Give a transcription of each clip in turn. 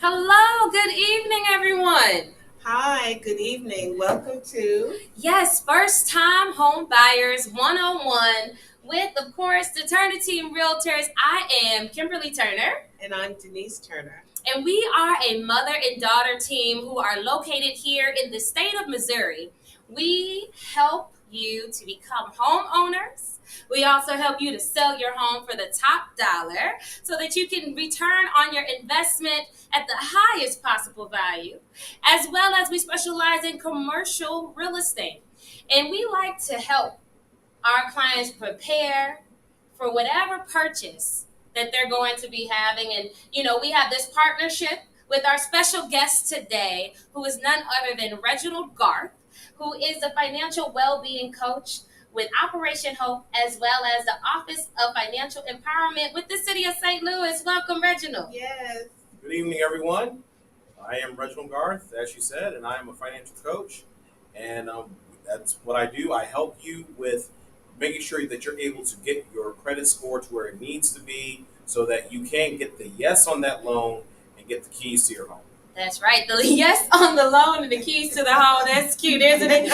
Hello, good evening, everyone. Hi, good evening. Welcome to. Yes, first time home buyers 101 with, of course, the Turner Team Realtors. I am Kimberly Turner, And I'm Denise Turner. and we are a mother and daughter team who are located here in the state of Missouri. We help you to become homeowners. We also help you to sell your home for the top dollar so that you can return on your investment at the highest possible value, as well as we specialize in commercial real estate. And we like to help our clients prepare for whatever purchase that they're going to be having. And, we have this partnership with our special guest today, who is none other than Reginald Garth, who is a financial well-being coach with Operation Hope, as well as the Office of Financial Empowerment with the City of St. Louis. Welcome, Reginald. Yes. Good evening, everyone. I am Reginald Garth, as you said, and I am a financial coach. And that's what I do. I help you with making sure that you're able to get your credit score to where it needs to be so that you can get the yes on that loan and get the keys to your home. That's right. The yes on the loan and the keys to the home. That's cute, isn't it?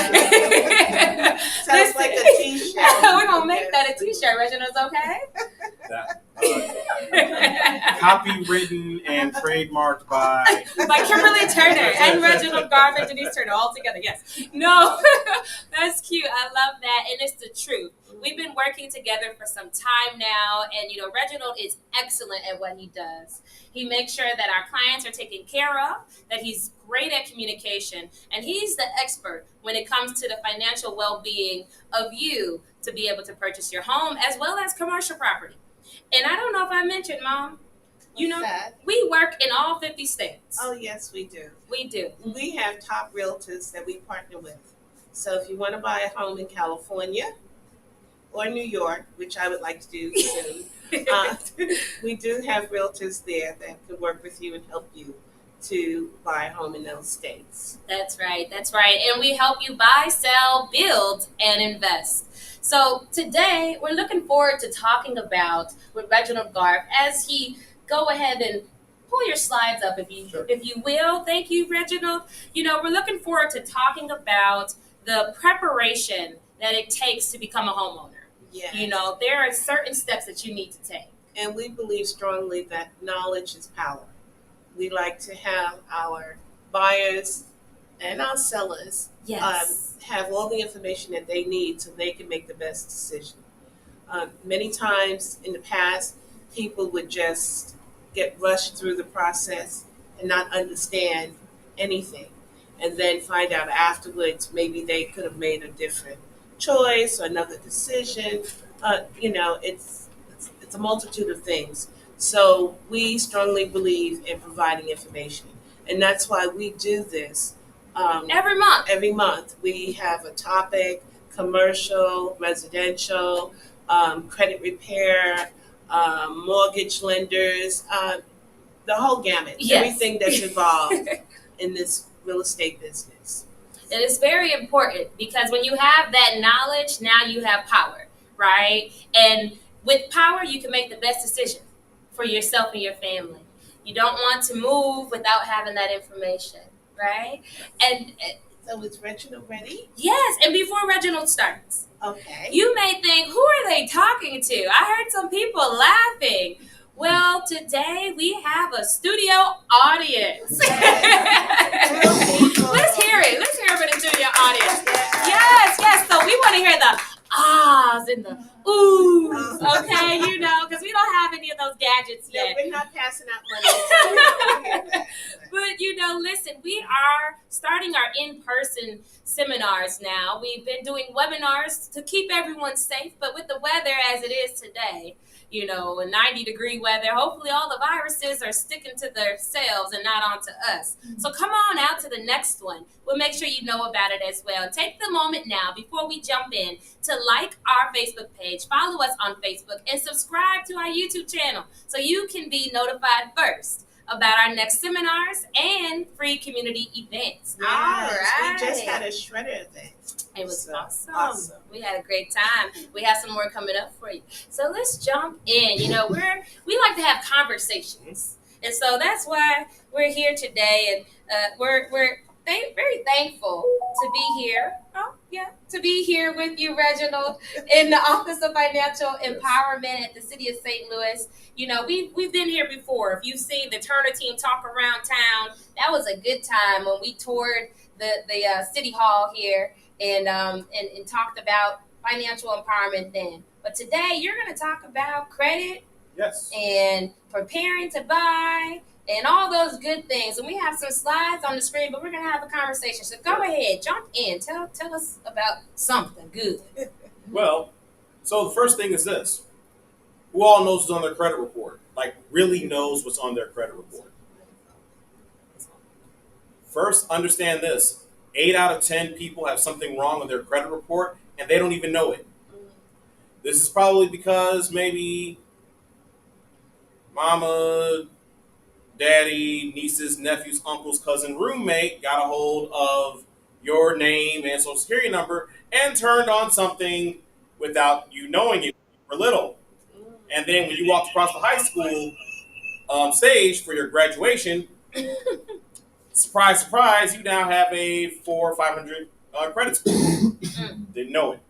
Sounds like a t-shirt. We're going to make that a t-shirt. Reginald's okay? That copywritten and trademarked by Kimberly Turner and Reginald Garth and Denise Turner all together. Yes. No, that's cute. I love that. And it's the truth. We've been working together for some time now. And, Reginald is excellent at what he does. He makes sure that our clients are taken care of, that he's great at communication, and he's the expert when it comes to the financial well-being of you to be able to purchase your home as well as commercial property. And I don't know if I mentioned, Mom, we work in all 50 states. Oh, yes, we do. We do. We have top realtors that we partner with. So if you want to buy a home in California or New York, which I would like to do soon, we do have realtors there that could work with you and help you to buy a home in those states. That's right. That's right. And we help you buy, sell, build, and invest. So today we're looking forward to talking about with Reginald Garth as he go ahead and pull your slides up if you will. Thank you, Reginald. We're looking forward to talking about the preparation that it takes to become a homeowner. Yes. There are certain steps that you need to take. And we believe strongly that knowledge is power. We like to have our buyers and our sellers have all the information that they need so they can make the best decision. Many times in the past, people would just get rushed through the process and not understand anything, and then find out afterwards maybe they could have made a different choice or another decision. It's a multitude of things. So we strongly believe in providing information, and that's why we do this. Every month. Every month we have a topic: commercial, residential, credit repair, mortgage lenders, the whole gamut. Yes. Everything that's involved in this real estate business. It is very important because when you have that knowledge, now you have power, right? And with power, you can make the best decision for yourself and your family. You don't want to move without having that information, right? And So is Reginald ready? yes, and before Reginald starts, Okay. you may think, who are they talking to? I heard some people laughing. Well, today we have a studio audience. Let's hear it. Let's hear it for the studio audience. Yes. So we want to hear the ahs and the oohs, okay? Because we don't have any of those gadgets No, yet. we're not passing out money. But listen, we are starting our in-person seminars now. We've been doing webinars to keep everyone safe, but with the weather as it is today, a 90-degree weather, hopefully all the viruses are sticking to themselves and not onto us. So come on out to the next one. We'll make sure you know about it as well. Take the moment now before we jump in to like our Facebook page, follow us on Facebook, and subscribe to our YouTube channel so you can be notified first about our next seminars and free community events. Yes, All right. We just had a shredder event. It was So, awesome. We had a great time. We have some more coming up for you. So let's jump in. We like to have conversations And so that's why we're here today, and we're very thankful to be here. Oh, yeah, to be here with you, Reginald, in the Office of Financial Empowerment at the City of St. Louis. You know, we've been here before. If you've seen the Turner team talk around town, that was a good time when we toured the City Hall here and talked about financial empowerment then. But today you're going to talk about credit. Yes. And preparing to buy and all those good things. And we have some slides on the screen, but we're going to have a conversation. So go ahead, jump in. Tell us about something good. Well, so the first thing is this. Who all knows what's on their credit report? Like, really knows what's on their credit report? First, understand this. 8 out of 10 people have something wrong on their credit report, and they don't even know it. This is probably because maybe mama, daddy, nieces, nephews, uncles, cousin, roommate got a hold of your name and social security number and turned on something without you knowing it when you were little. And then when you walked across the high school stage for your graduation, surprise, surprise, you now have a 400 or 500 credit score. Didn't know it.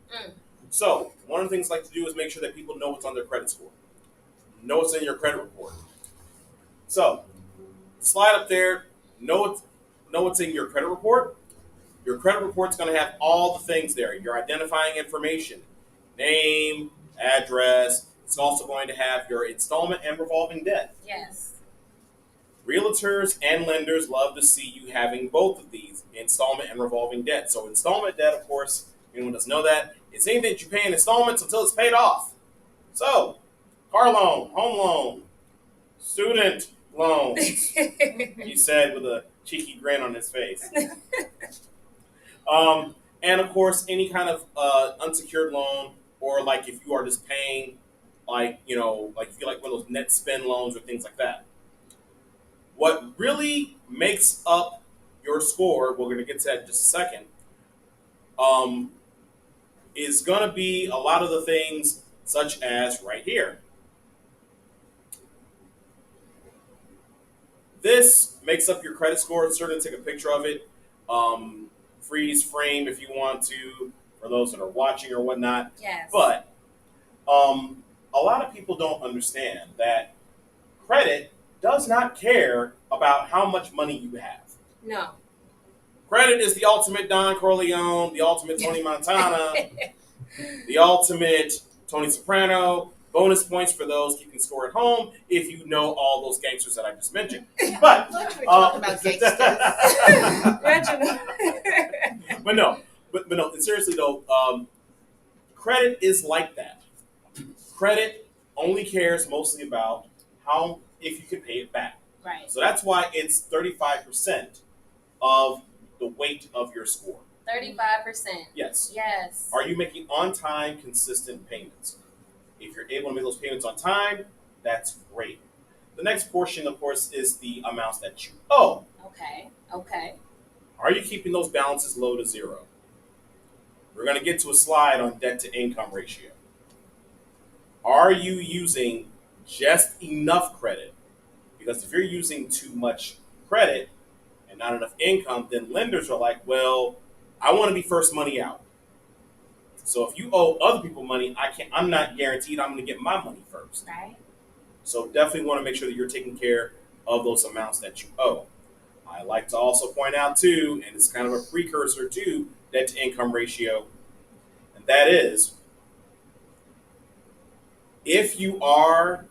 So one of the things I like to do is make sure that people know what's on their credit score. Know what's in your credit report. So slide up there, know what's in your credit report. Your credit report's going to have all the things there. Your identifying information, name, address. It's also going to have your installment and revolving debt. Yes. Realtors and lenders love to see you having both of these, installment and revolving debt. So installment debt, of course, anyone doesn't know that, it's anything that you pay in installments until it's paid off. So car loan, home loan, student loans, he said with a cheeky grin on his face. And of course, any kind of unsecured loan, or like if you are just paying, like, you know, like if you like one of those net spend loans or things like that. What really makes up your score, we're going to get to that in just a second, is going to be a lot of the things such as right here. This makes up your credit score. Certainly take a picture of it. Freeze frame if you want to, for those that are watching or whatnot. Yes. But a lot of people don't understand that credit does not care about how much money you have. No. Credit is the ultimate Don Corleone, the ultimate Tony Montana, the ultimate Tony Soprano. Bonus points for those keeping score at home if you know all those gangsters that I just mentioned. But talking about gangsters. Reginald. but no. Seriously though, credit is like that. Credit only cares mostly about how if you can pay it back. Right. So that's why it's 35% of the weight of your score. 35%. Yes. Yes. Are you making on-time, consistent payments? If you're able to make those payments on time, that's great. The next portion, of course, is the amounts that you owe. Okay. Are you keeping those balances low to zero? We're going to get to a slide on debt-to-income ratio. Are you using just enough credit? Because if you're using too much credit and not enough income, then lenders are like, well, I want to be first money out. So if you owe other people money, I'm not guaranteed I'm going to get my money first. Right. So definitely want to make sure that you're taking care of those amounts that you owe. I like to also point out too, and it's kind of a precursor to debt to income ratio, and that is if you are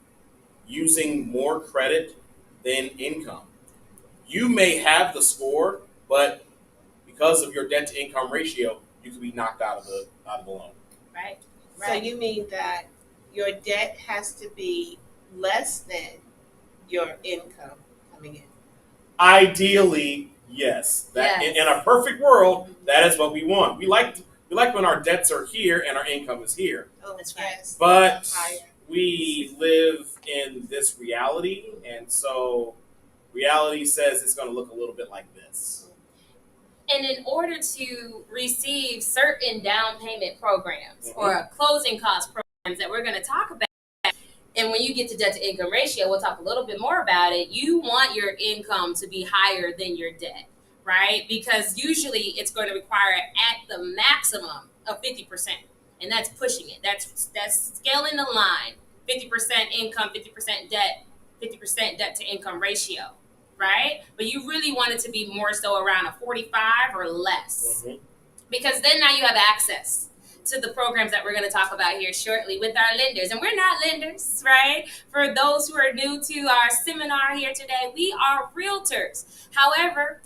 using more credit than income, you may have the score, but because of your debt to income ratio, you could be knocked out of the loan. Right. So you mean that your debt has to be less than your income coming in? Ideally, yes. Yes. In a perfect world, that is what we want. We like when our debts are here and our income is here. Oh, that's right. Yes. But we live in this reality, and so reality says it's going to look a little bit like this. And in order to receive certain down payment programs or closing cost programs that we're going to talk about, And when you get to debt to income ratio, we'll talk a little bit more about it. You want your income to be higher than your debt, right? Because usually it's going to require at the maximum of 50%. And that's pushing it. That's scaling the line. 50% income, 50% debt, 50% debt to income ratio, right? But you really want it to be more so around a 45 or less. Mm-hmm. Because then now you have access to the programs that we're going to talk about here shortly with our lenders. And we're not lenders, right? For those who are new to our seminar here today, we are realtors. However,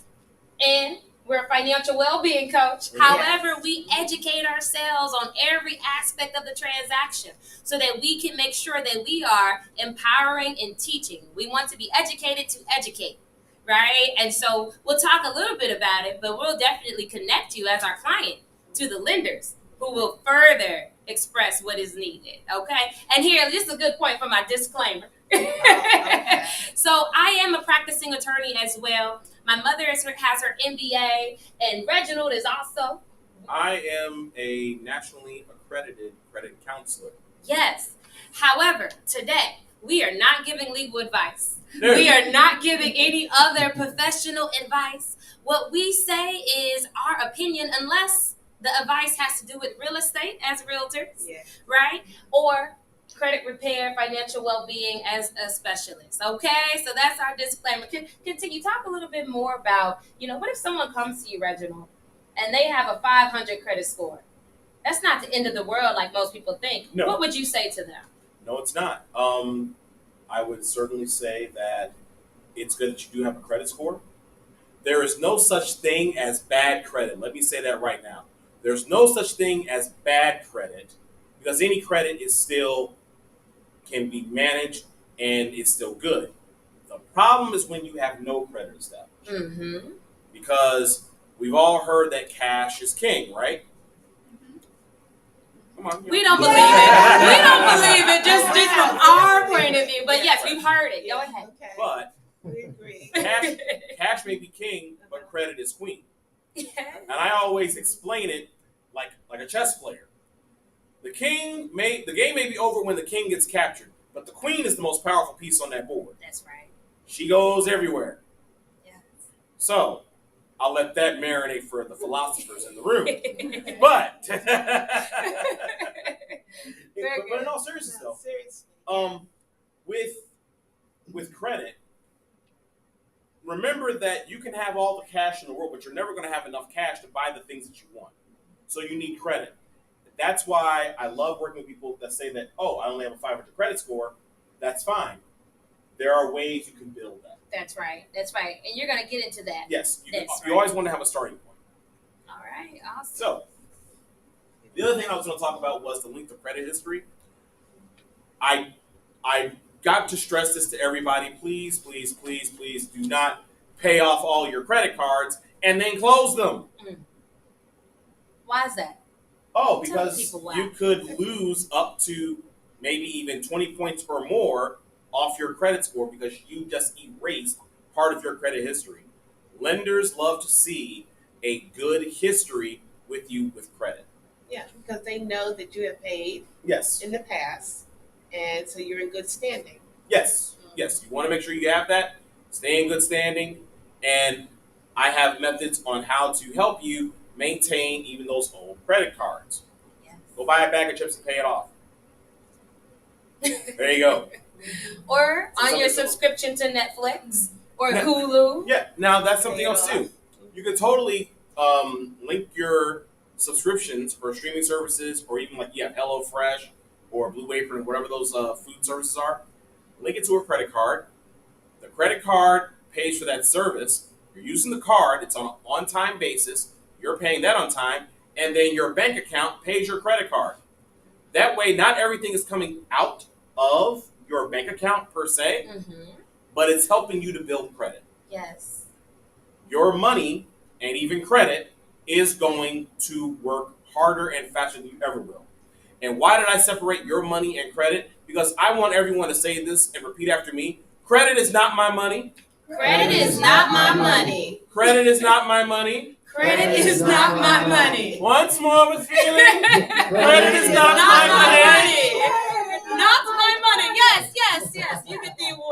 and we're a financial well-being coach. Yes. However, we educate ourselves on every aspect of the transaction so that we can make sure that we are empowering and teaching. We want to be educated to educate, right? And so we'll talk a little bit about it, but we'll definitely connect you as our client to the lenders who will further express what is needed, okay? And here, this is a good point for my disclaimer. Okay. So I am a practicing attorney as well. My mother has her MBA, and Reginald is also. I am a nationally accredited credit counselor. Yes. However, today, we are not giving legal advice. No. We are not giving any other professional advice. What we say is our opinion, unless the advice has to do with real estate as realtors, right? Or credit repair, financial well-being as a specialist, okay? So that's our disclaimer. Continue, talk a little bit more about, what if someone comes to you, Reginald, and they have a 500 credit score? That's not the end of the world like most people think. No. What would you say to them? No, it's not. I would certainly say that it's good that you do have a credit score. There is no such thing as bad credit. Let me say that right now. There's no such thing as bad credit because any credit is still can be managed and it's still good. The problem is when you have no credit established. Mm-hmm. Because we've all heard that cash is king, right? Come on. We don't believe it. We don't believe it just from our point of view. But yes, we've heard it. Go ahead. Okay. But we agree. Cash may be king, but credit is queen. And I always explain it like a chess player. The game may be over when the king gets captured, but the queen is the most powerful piece on that board. That's right. She goes everywhere. Yes. So I'll let that marinate for the philosophers in the room. But in all seriousness, though, with credit, remember that you can have all the cash in the world, but you're never going to have enough cash to buy the things that you want. So you need credit. That's why I love working with people that say that, I only have a 500 credit score. That's fine. There are ways you can build that. That's right. And you're going to get into that. Yes. You always want to have a starting point. All right. Awesome. So the other thing I was going to talk about was the link to credit history. I got to stress this to everybody. Please, please, please, please do not pay off all your credit cards and then close them. Why is that? Because you could lose up to maybe even 20 points or more off your credit score because you just erased part of your credit history. Lenders love to see a good history with you with credit. Yeah, because they know that you have paid in the past, and so you're in good standing. Yes, yes. You want to make sure you have that, stay in good standing, and I have methods on how to help you maintain even those old credit cards. Yes. Go buy a bag of chips and pay it off. There you go. Or on your subscription to Netflix or Hulu. Yeah, now that's something else too. You could totally link your subscriptions for streaming services or even like HelloFresh or Blue Apron, whatever those food services are. Link it to a credit card. The credit card pays for that service. You're using the card. It's on an on-time basis. You're paying that on time. And then your bank account pays your credit card. That way, not everything is coming out of your bank account per se, but it's helping you to build credit. Yes. Your money and even credit is going to work harder and faster than you ever will. And why did I separate your money and credit? Because I want everyone to say this and repeat after me. Credit is not my money. Credit is not my money. Credit is not my money. Credit is not my money. Once more with feeling. Credit is not my money. Not my money. Yes.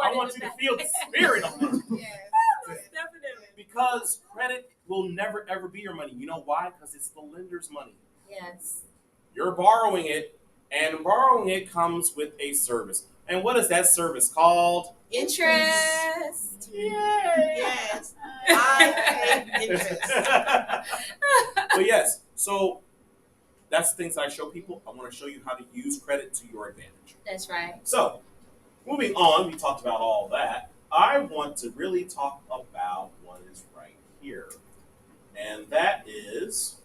I want you to feel the spirit of it. Yes, definitely. Because credit will never ever be your money. You know why? Because it's the lender's money. Yes. You're borrowing it, and borrowing it comes with a service. And what is that service called? Interest. Yay! Yes. I pay interest. But yes, so that's the things I show people. I want to show you how to use credit to your advantage. That's right. So, moving on, we talked about all that. I want to really talk about what is right here. And that is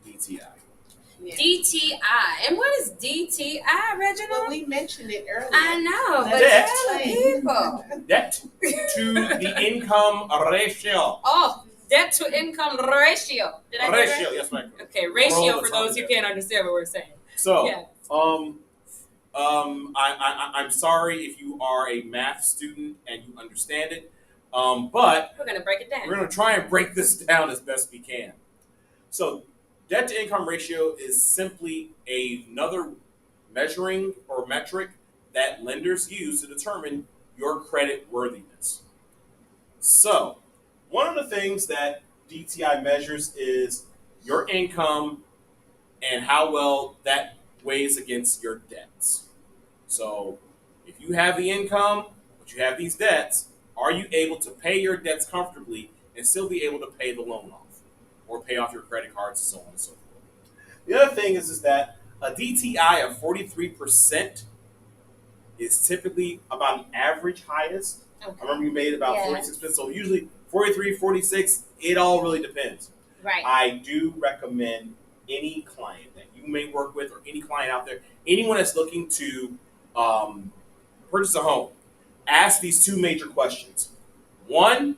DTI. Yeah. DTI. And what is DTI, Reginald? Well, we mentioned it earlier. I know, but Debt. tell the people. Debt to the income ratio. Oh, debt to income ratio. Did I get Ratio, that? yes, right. Okay, ratio Roll for the those tongue who there. can't understand what we're saying. So, Yeah. I'm sorry if you are a math student and you understand it, but We're going to break it down. we're going to try and break this down as best we can. So, debt to income ratio is simply another measuring or metric that lenders use to determine your credit worthiness. So, one of the things that DTI measures is your income and how well that weighs against your debts. So, if you have the income, but you have these debts, are you able to pay your debts comfortably and still be able to pay the loan off or pay off your credit cards and so on and so forth? The other thing is that a DTI of 43% is typically about an average highest. Okay. I remember you made about Yes. 46%, so usually 43, 46, it all really depends. Right. I do recommend any client that you may work with or any client out there, anyone that's looking to purchase a home, ask these two major questions. One,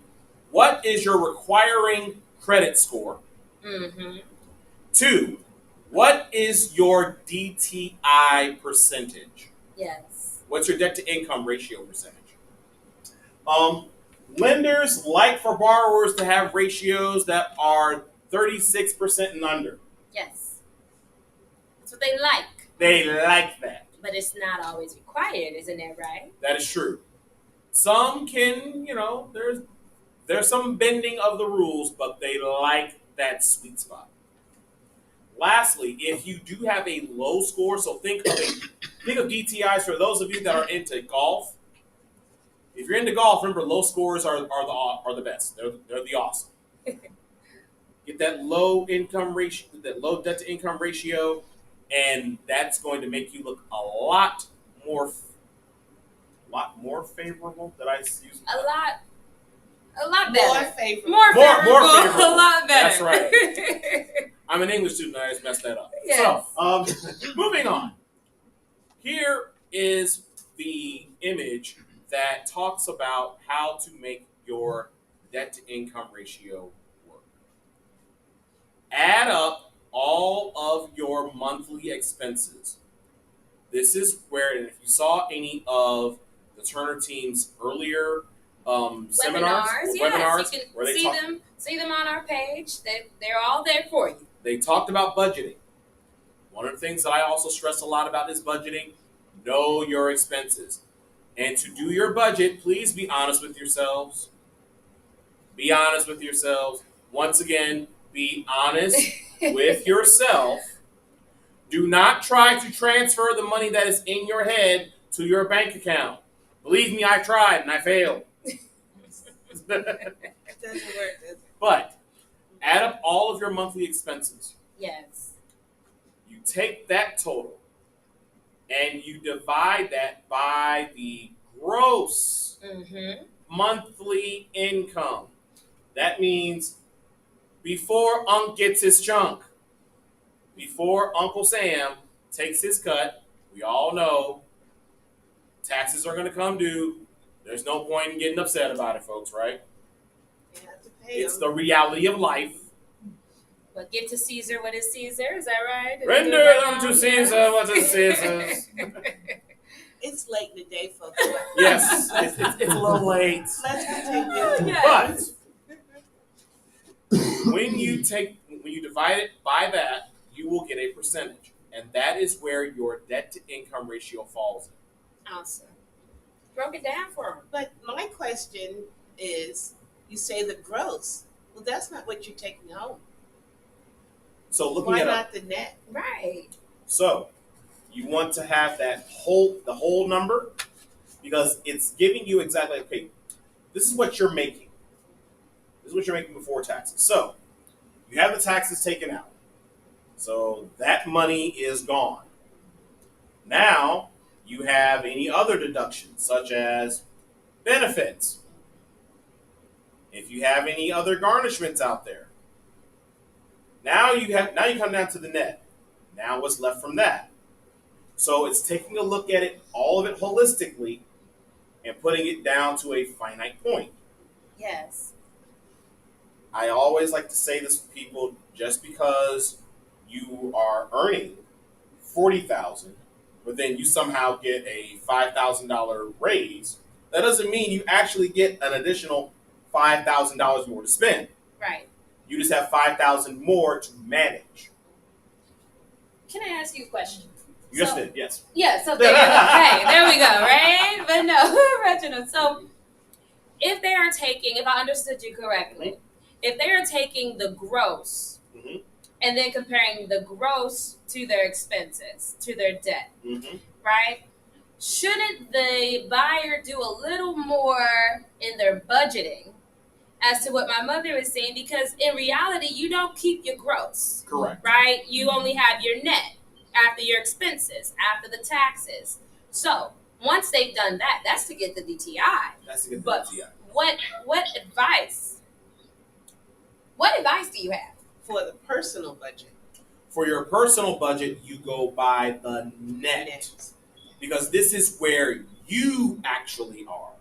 what is your requiring credit score? Mm-hmm. Two, what is your DTI percentage? Yes. What's your debt to income ratio percentage? Lenders like for borrowers to have ratios that are 36% and under. Yes. That's what they like. They like that. But it's not always required, isn't it, right? That is true. Some can, there's some bending of the rules, but they like that sweet spot. Lastly, if you do have a low score, so think of DTIs for those of you that are into golf. If you're into golf, remember low scores are the best. They're the awesome. Get that low income ratio, that low debt to income ratio, and that's going to make you look a lot more favorable. Did I use A lot better. More favorable. More favorable. favorable. A lot better. That's right. I'm an English student. I just messed that up. Yes. So, moving on. Here is the image that talks about how to make your debt to income ratio work. Add up all of your monthly expenses. This is where, and if you saw any of the Turner team's earlier seminars, Yes, webinars, you can where they see them on our page. They're all there for you. They talked about budgeting. One of the things that I also stress a lot about is budgeting. Know your expenses. And to do your budget, please be honest with yourselves. Be honest with yourselves. Once again, be honest with yourself. Do not try to transfer the money that is in your head to your bank account. Believe me, I tried and I failed. It doesn't work, does it? But add up all of your monthly expenses. Yes. You take that total and you divide that by the gross monthly income. That means before Unc gets his chunk, before Uncle Sam takes his cut, we all know taxes are going to come due. There's no point in getting upset about it, folks, right? You have to pay It's them. the reality of life. But give to Caesar what is Caesar, is that right? Render unto Caesar what is Caesar's. It's late in the day, folks. Yes, it's a little late. Let's continue. Yes. But when you divide it by that, you will get a percentage. And that is where your debt to income ratio falls in. Awesome. broke it down for them. But my question is, you say the gross. Well, that's not what you're taking home. So looking Why at not the net? Right. So you want to have the whole number, because it's giving you exactly, okay, this is what you're making. This is what you're making before taxes. So you have the taxes taken out. So that money is gone. Now you have any other deductions, such as benefits. If you have any other garnishments out there. Now you come down to the net. Now what's left from that? So it's taking a look at it, all of it holistically, and putting it down to a finite point. Yes. I always like to say this to people: just because you are earning $40,000, but then you somehow get a $5,000 raise, that doesn't mean you actually get an additional $5,000 more to spend. Right. You just have $5,000 more to manage. Can I ask you a question? You just did, yes. Yeah, so there you go. Hey, there we go, right? But no, Reginald, so if they are taking, if I understood you correctly, if they are taking the gross and then comparing the gross to their expenses, to their debt, right? Shouldn't the buyer do a little more in their budgeting as to what my mother is saying? Because in reality, you don't keep your gross. Correct. Right? You only have your net after your expenses, after the taxes. So once they've done that, that's to get the DTI. That's to get the But DTI. what advice? What advice do you have? For the personal budget. For your personal budget, you go by the net. Because this is where you actually are.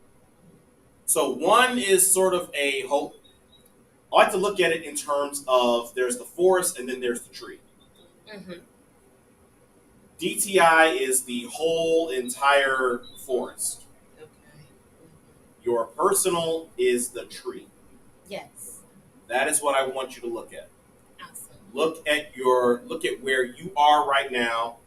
So one is sort of a hope. I like to look at it in terms of there's the forest and then there's the tree. DTI is the whole entire forest. Okay. Your personal is the tree. Yes. That is what I want you to look at. Awesome. Look at where you are right now.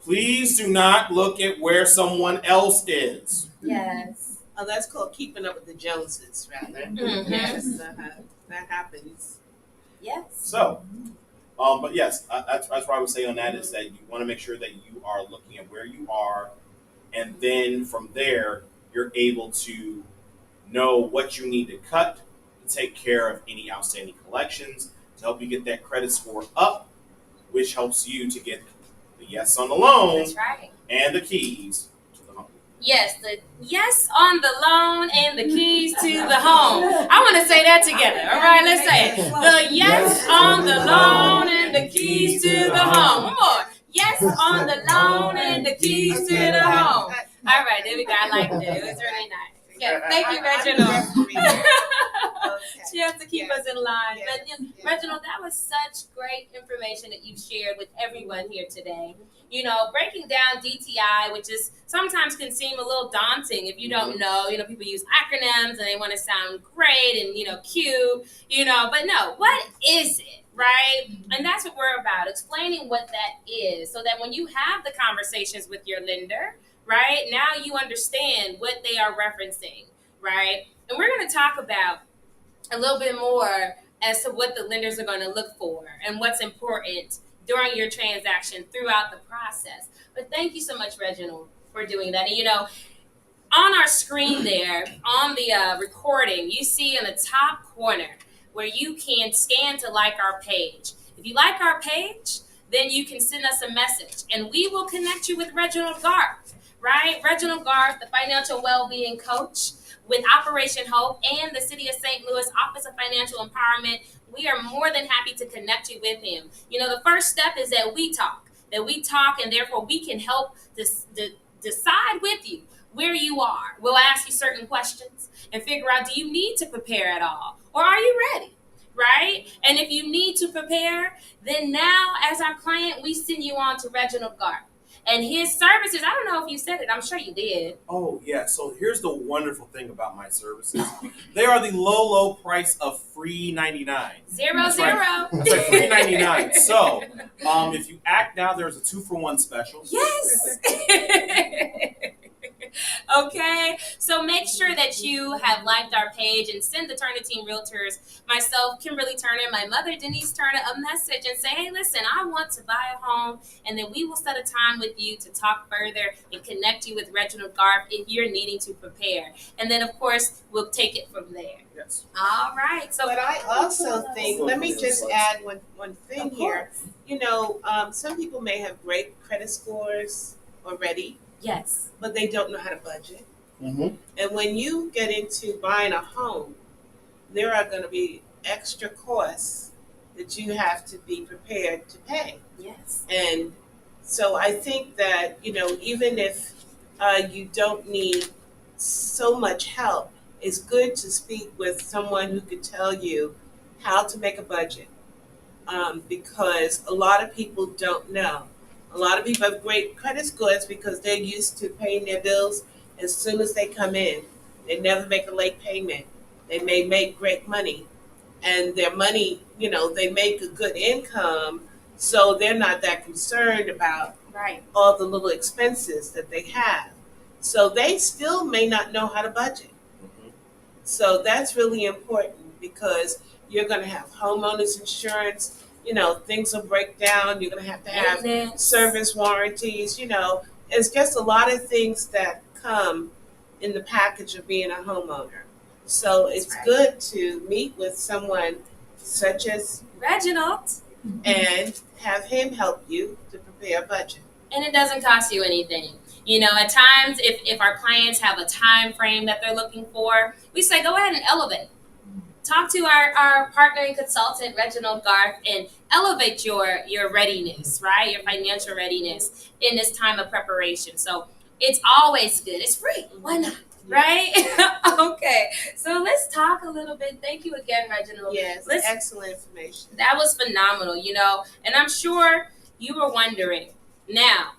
Please do not look at where someone else is. Yes. Oh, that's called keeping up with the Joneses, rather. Yes, that happens. Yes. So, but yes, that's what I would say on that is that you want to make sure that you are looking at where you are, and then from there, you're able to know what you need to cut to take care of any outstanding collections to help you get that credit score up, which helps you to get the yes on the loan. That's right. And the keys to the home. Yes, the yes on the loan and the keys to the home. I want to say that together. All right, let's say it. The yes on the loan and the keys to the home. One more. Yes on the loan and the keys to the home. All right, there we go. I like that. It was really nice. Yeah, thank you, Reginald. She has to keep us in line. But Reginald, that was such great information that you shared with everyone here today. You know, breaking down DTI, which is sometimes can seem a little daunting if you don't know. You know, people use acronyms and they want to sound great and, you know, cute, you know, but no, what is it? Right? And that's what we're about, explaining what that is so that when you have the conversations with your lender, right, now you understand what they are referencing, right? And we're going to talk about a little bit more as to what the lenders are going to look for and what's important during your transaction throughout the process. But thank you so much, Reginald, for doing that. And, you know, on our screen there, on the recording, you see in the top corner where you can scan to like our page. If you like our page, then you can send us a message, and we will connect you with Reginald Garth, right? Reginald Garth, the financial well-being coach with Operation Hope and the City of St. Louis Office of Financial Empowerment. We are more than happy to connect you with him. You know, the first step is that we talk, and therefore we can help decide with you where you are. We'll ask you certain questions and figure out, do you need to prepare at all? Or are you ready? Right? And if you need to prepare, then now as our client, we send you on to Reginald Garth. And his services, I don't know if you said it, I'm sure you did. Oh, yeah. So here's the wonderful thing about my services. They are the low price of $3.99. Zero. That's like $3.99. So if you act now, there's a 2-for-1 special. Yes. Okay, so make sure that you have liked our page and send the Turner Team Realtors, myself, Kimberly Turner, my mother, Denise Turner, a message and say, hey, listen, I want to buy a home. And then we will set a time with you to talk further and connect you with Reginald Garth if you're needing to prepare. And then, of course, we'll take it from there. Yes. All right. So, but I also think, let me just add one thing here. You know, some people may have great credit scores already. Yes. But they don't know how to budget. Mm-hmm. And when you get into buying a home, there are going to be extra costs that you have to be prepared to pay. Yes. And so I think that, you know, even if you don't need so much help, it's good to speak with someone who could tell you how to make a budget, because a lot of people don't know. A lot of people have great credit scores because they're used to paying their bills as soon as they come in. They never make a late payment. They may make great money, and their money, you know, they make a good income, so they're not that concerned about all the little expenses that they have. So they still may not know how to budget. Mm-hmm. So that's really important because you're going to have homeowners insurance. You know, things will break down. You're going to have service warranties. You know, it's just a lot of things that come in the package of being a homeowner. So it's good to meet with someone such as Reginald and have him help you to prepare a budget. And it doesn't cost you anything. You know, at times, if our clients have a time frame that they're looking for, we say, go ahead and elevate. Talk to our partnering consultant, Reginald Garth, and elevate your readiness, right? Your financial readiness in this time of preparation. So it's always good. It's free. Why not? Right? Okay. So let's talk a little bit. Thank you again, Reginald. Yes, excellent information. That was phenomenal, you know, and I'm sure you were wondering, now,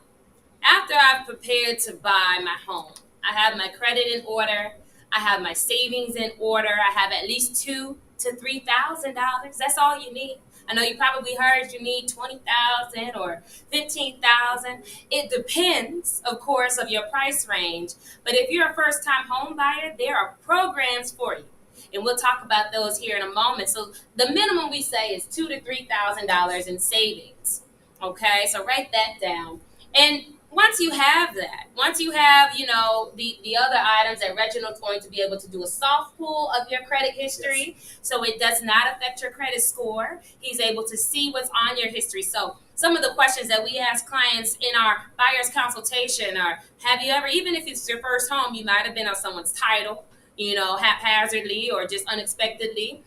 after I've prepared to buy my home, I have my credit in order, I have my savings in order, I have at least $2,000 to $3,000. That's all you need. I know you probably heard you need $20,000 or $15,000. It depends, of course, of your price range. But if you're a first-time home buyer, there are programs for you. And we'll talk about those here in a moment. So the minimum we say is $2,000 to $3,000 in savings. Okay, so write that down. And once you have that, once you have, you know, the other items that Reginald's going to be able to do a soft pull of your credit history, so it does not affect your credit score. He's able to see what's on your history. So some of the questions that we ask clients in our buyer's consultation are, have you ever, even if it's your first home, you might have been on someone's title, you know, haphazardly or just unexpectedly.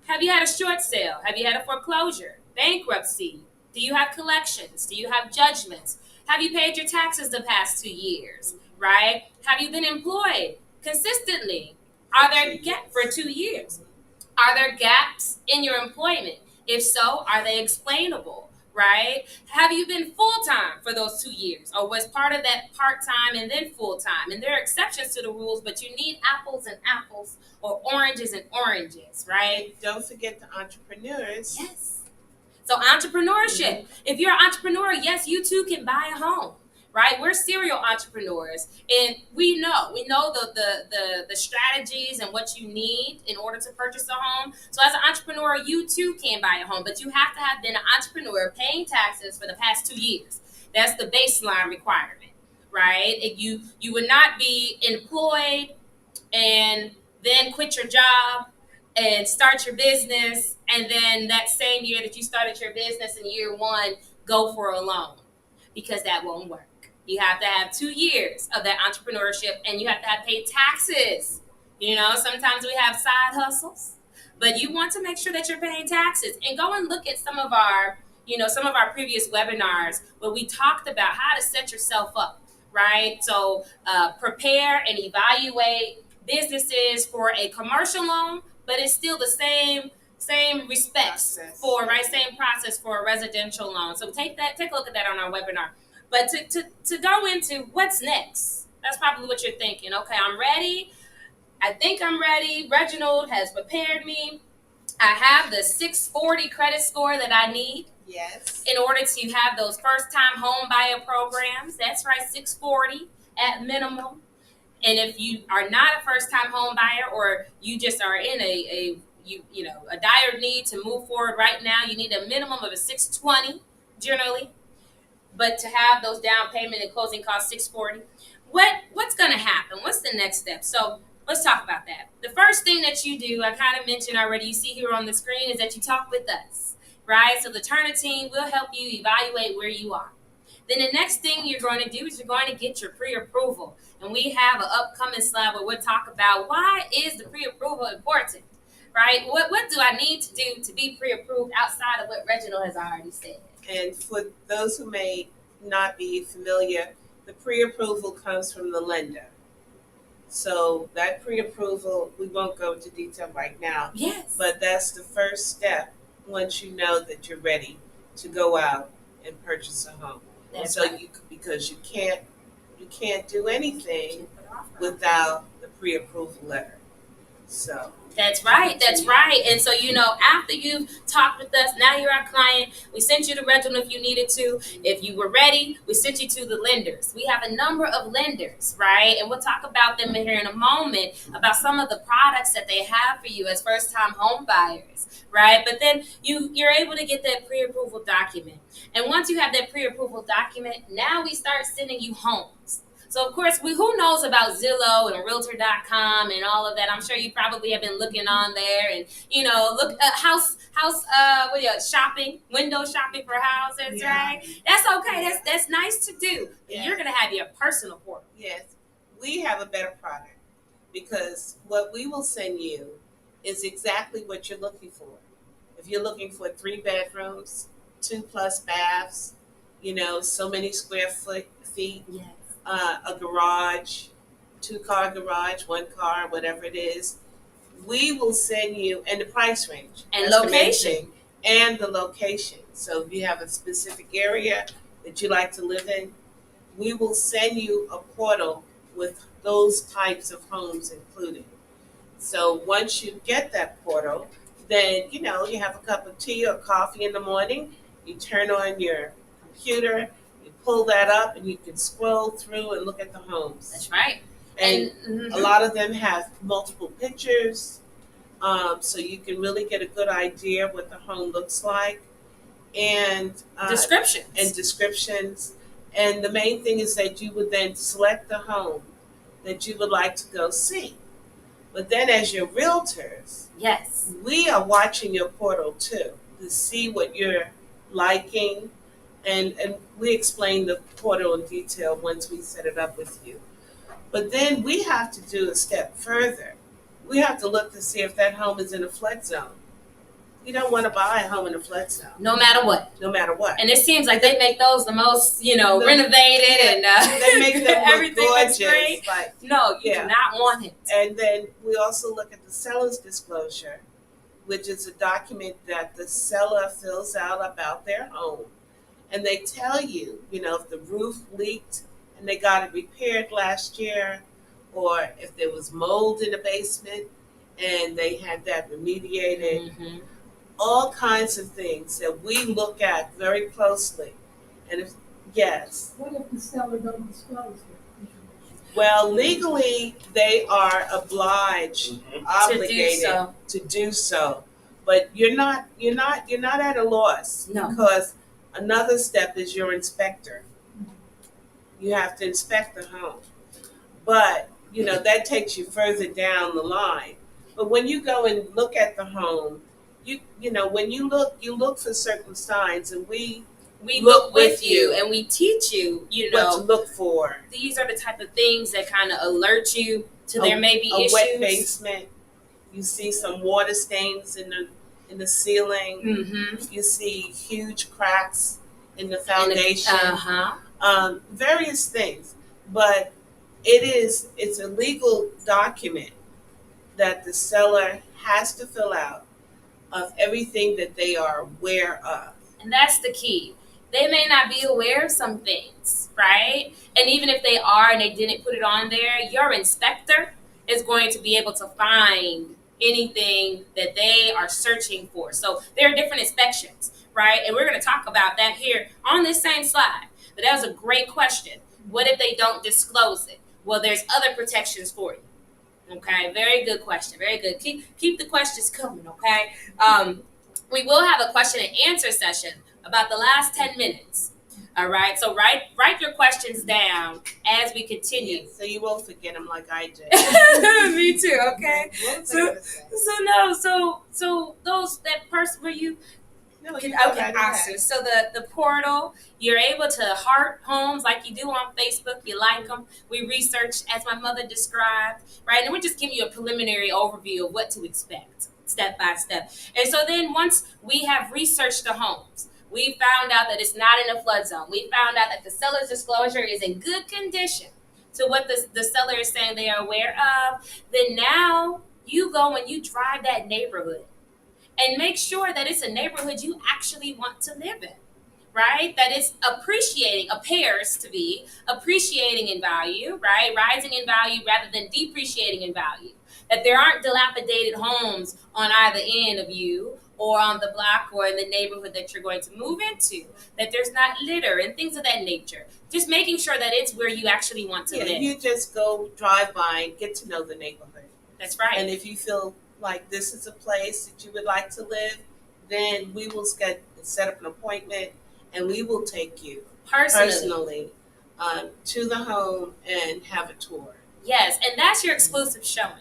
Have you had a short sale? Have you had a foreclosure, bankruptcy? Do you have collections? Do you have judgments? Have you paid your taxes the past 2 years, right? Have you been employed consistently? Are there gaps for 2 years? Are there gaps in your employment? If so, are they explainable, right? Have you been full-time for those 2 years, or was part of that part-time and then full-time? And there are exceptions to the rules, but you need apples and apples or oranges and oranges, right? Don't forget the entrepreneurs. Yes. So entrepreneurship. If you're an entrepreneur, yes, you too can buy a home, right? We're serial entrepreneurs, and we know the strategies and what you need in order to purchase a home. So as an entrepreneur, you too can buy a home, but you have to have been an entrepreneur paying taxes for the past 2 years. That's the baseline requirement, right? You would not be employed and then quit your job and start your business, and then that same year that you started your business in year one, go for a loan, because that won't work. You have to have 2 years of that entrepreneurship, and you have to have paid taxes. You know, sometimes we have side hustles, but you want to make sure that you're paying taxes. And go and look at some of our previous webinars where we talked about how to set yourself up, right? So prepare and evaluate businesses for a commercial loan, but it's still the same respects for, right, same process for a residential loan. So take a look at that on our webinar. But to go into what's next, that's probably what you're thinking. Okay, I'm ready. I think I'm ready. Reginald has prepared me. I have the 640 credit score that I need. Yes. In order to have those first-time home buyer programs. That's right, 640 at minimum. And if you are not a first-time home buyer, or you just are in a dire need to move forward right now, you need a minimum of a 620 generally, but to have those down payment and closing costs 640. What's going to happen? What's the next step? So let's talk about that. The first thing that you do, I kind of mentioned already, you see here on the screen, is that you talk with us, right? So the Turner team will help you evaluate where you are. Then the next thing you're going to do is you're going to get your pre-approval. And we have an upcoming slide where we'll talk about why is the pre-approval important, right? What do I need to do to be pre-approved outside of what Reginald has already said? And for those who may not be familiar, the pre-approval comes from the lender. So that pre-approval, we won't go into detail right now. Yes. But that's the first step once you know that you're ready to go out and purchase a home. That's so right. Because you can't do anything without the pre-approval letter. So That's right. That's right. And so, after you've talked with us, now you're our client. We sent you to Reginald if you needed to. If you were ready, we sent you to the lenders. We have a number of lenders, right? And we'll talk about them here in a moment, about some of the products that they have for you as first-time home buyers, right? But then you're able to get that pre-approval document. And once you have that pre-approval document, now we start sending you homes. So, of course, who knows about Zillow and Realtor.com and all of that? I'm sure you probably have been looking on there and, look house shopping, window shopping for houses, right? That's okay. That's nice to do. But you're going to have your personal portal. Yes. We have a better product because what we will send you is exactly what you're looking for. If you're looking for 3 bedrooms, 2+ baths, so many square feet. Yes. A garage, 2-car garage, 1 car, whatever it is, we will send you, and the price range. And location. And the location. So if you have a specific area that you like to live in, we will send you a portal with those types of homes included. So once you get that portal, then, you have a cup of tea or coffee in the morning, you turn on your computer, pull that up, and you can scroll through and look at the homes. That's right. And a lot of them have multiple pictures, so you can really get a good idea of what the home looks like. And descriptions. And the main thing is that you would then select the home that you would like to go see. But then as your realtors, yes, we are watching your portal too to see what you're liking. And we explain the portal in detail once we set it up with you. But then we have to do a step further. We have to look to see if that home is in a flood zone. You don't want to buy a home in a flood zone. No matter what. No matter what. And it seems like they make those the most, renovated and they make them everything look looks gorgeous. great. No, you do not want it. And then we also look at the seller's disclosure, which is a document that the seller fills out about their home. And they tell you, if the roof leaked and they got it repaired last year, or if there was mold in the basement and they had that remediated. Mm-hmm. All kinds of things that we look at very closely. And yes. What if the seller don't disclose the information? Well, legally, they are obliged, obligated to do so. But you're not at a loss. No. Because another step is your inspector. You have to inspect the home. But, that takes you further down the line. But when you go and look at the home, when you look for certain signs, and we look with you and we teach you, what to look for. These are the type of things that kind of alert you to there may be issues. A wet basement. You see some water stains in the ceiling. Mm-hmm. You see huge cracks in the foundation. Various things, but it's a legal document that the seller has to fill out of everything that they are aware of. And that's the key. They may not be aware of some things, right? And even if they are and they didn't put it on there, your inspector is going to be able to find anything that they are searching for. So there are different inspections, right? And we're going to talk about that here on this same slide. But that was a great question. What if they don't disclose it? Well, there's other protections for you. Okay, very good question. Very good. Keep the questions coming. Okay, we will have a question and answer session about the last 10 minutes. All right, so write your questions down as we continue. So you won't forget them like I did. Me too. Okay. So those that person where you. No, Okay, you go right awesome. ahead. So the portal, you're able to heart homes like you do on Facebook. You like them. We researched, as my mother described, right? And we're just giving you a preliminary overview of what to expect, step by step. And so then once we have researched the homes, we found out that it's not in a flood zone. We found out that the seller's disclosure is in good condition to what the seller is saying they are aware of. Then now you go and you drive that neighborhood and make sure that it's a neighborhood you actually want to live in, right? That it's appears to be appreciating in value, right? Rising in value rather than depreciating in value. That there aren't dilapidated homes on either end of you or on the block or in the neighborhood that you're going to move into. That there's not litter and things of that nature. Just making sure that it's where you actually want to live. You just go drive by and get to know the neighborhood. That's right. And if you feel like this is a place that you would like to live, then we will set up an appointment and we will take you personally to the home and have a tour. Yes, and that's your exclusive showing.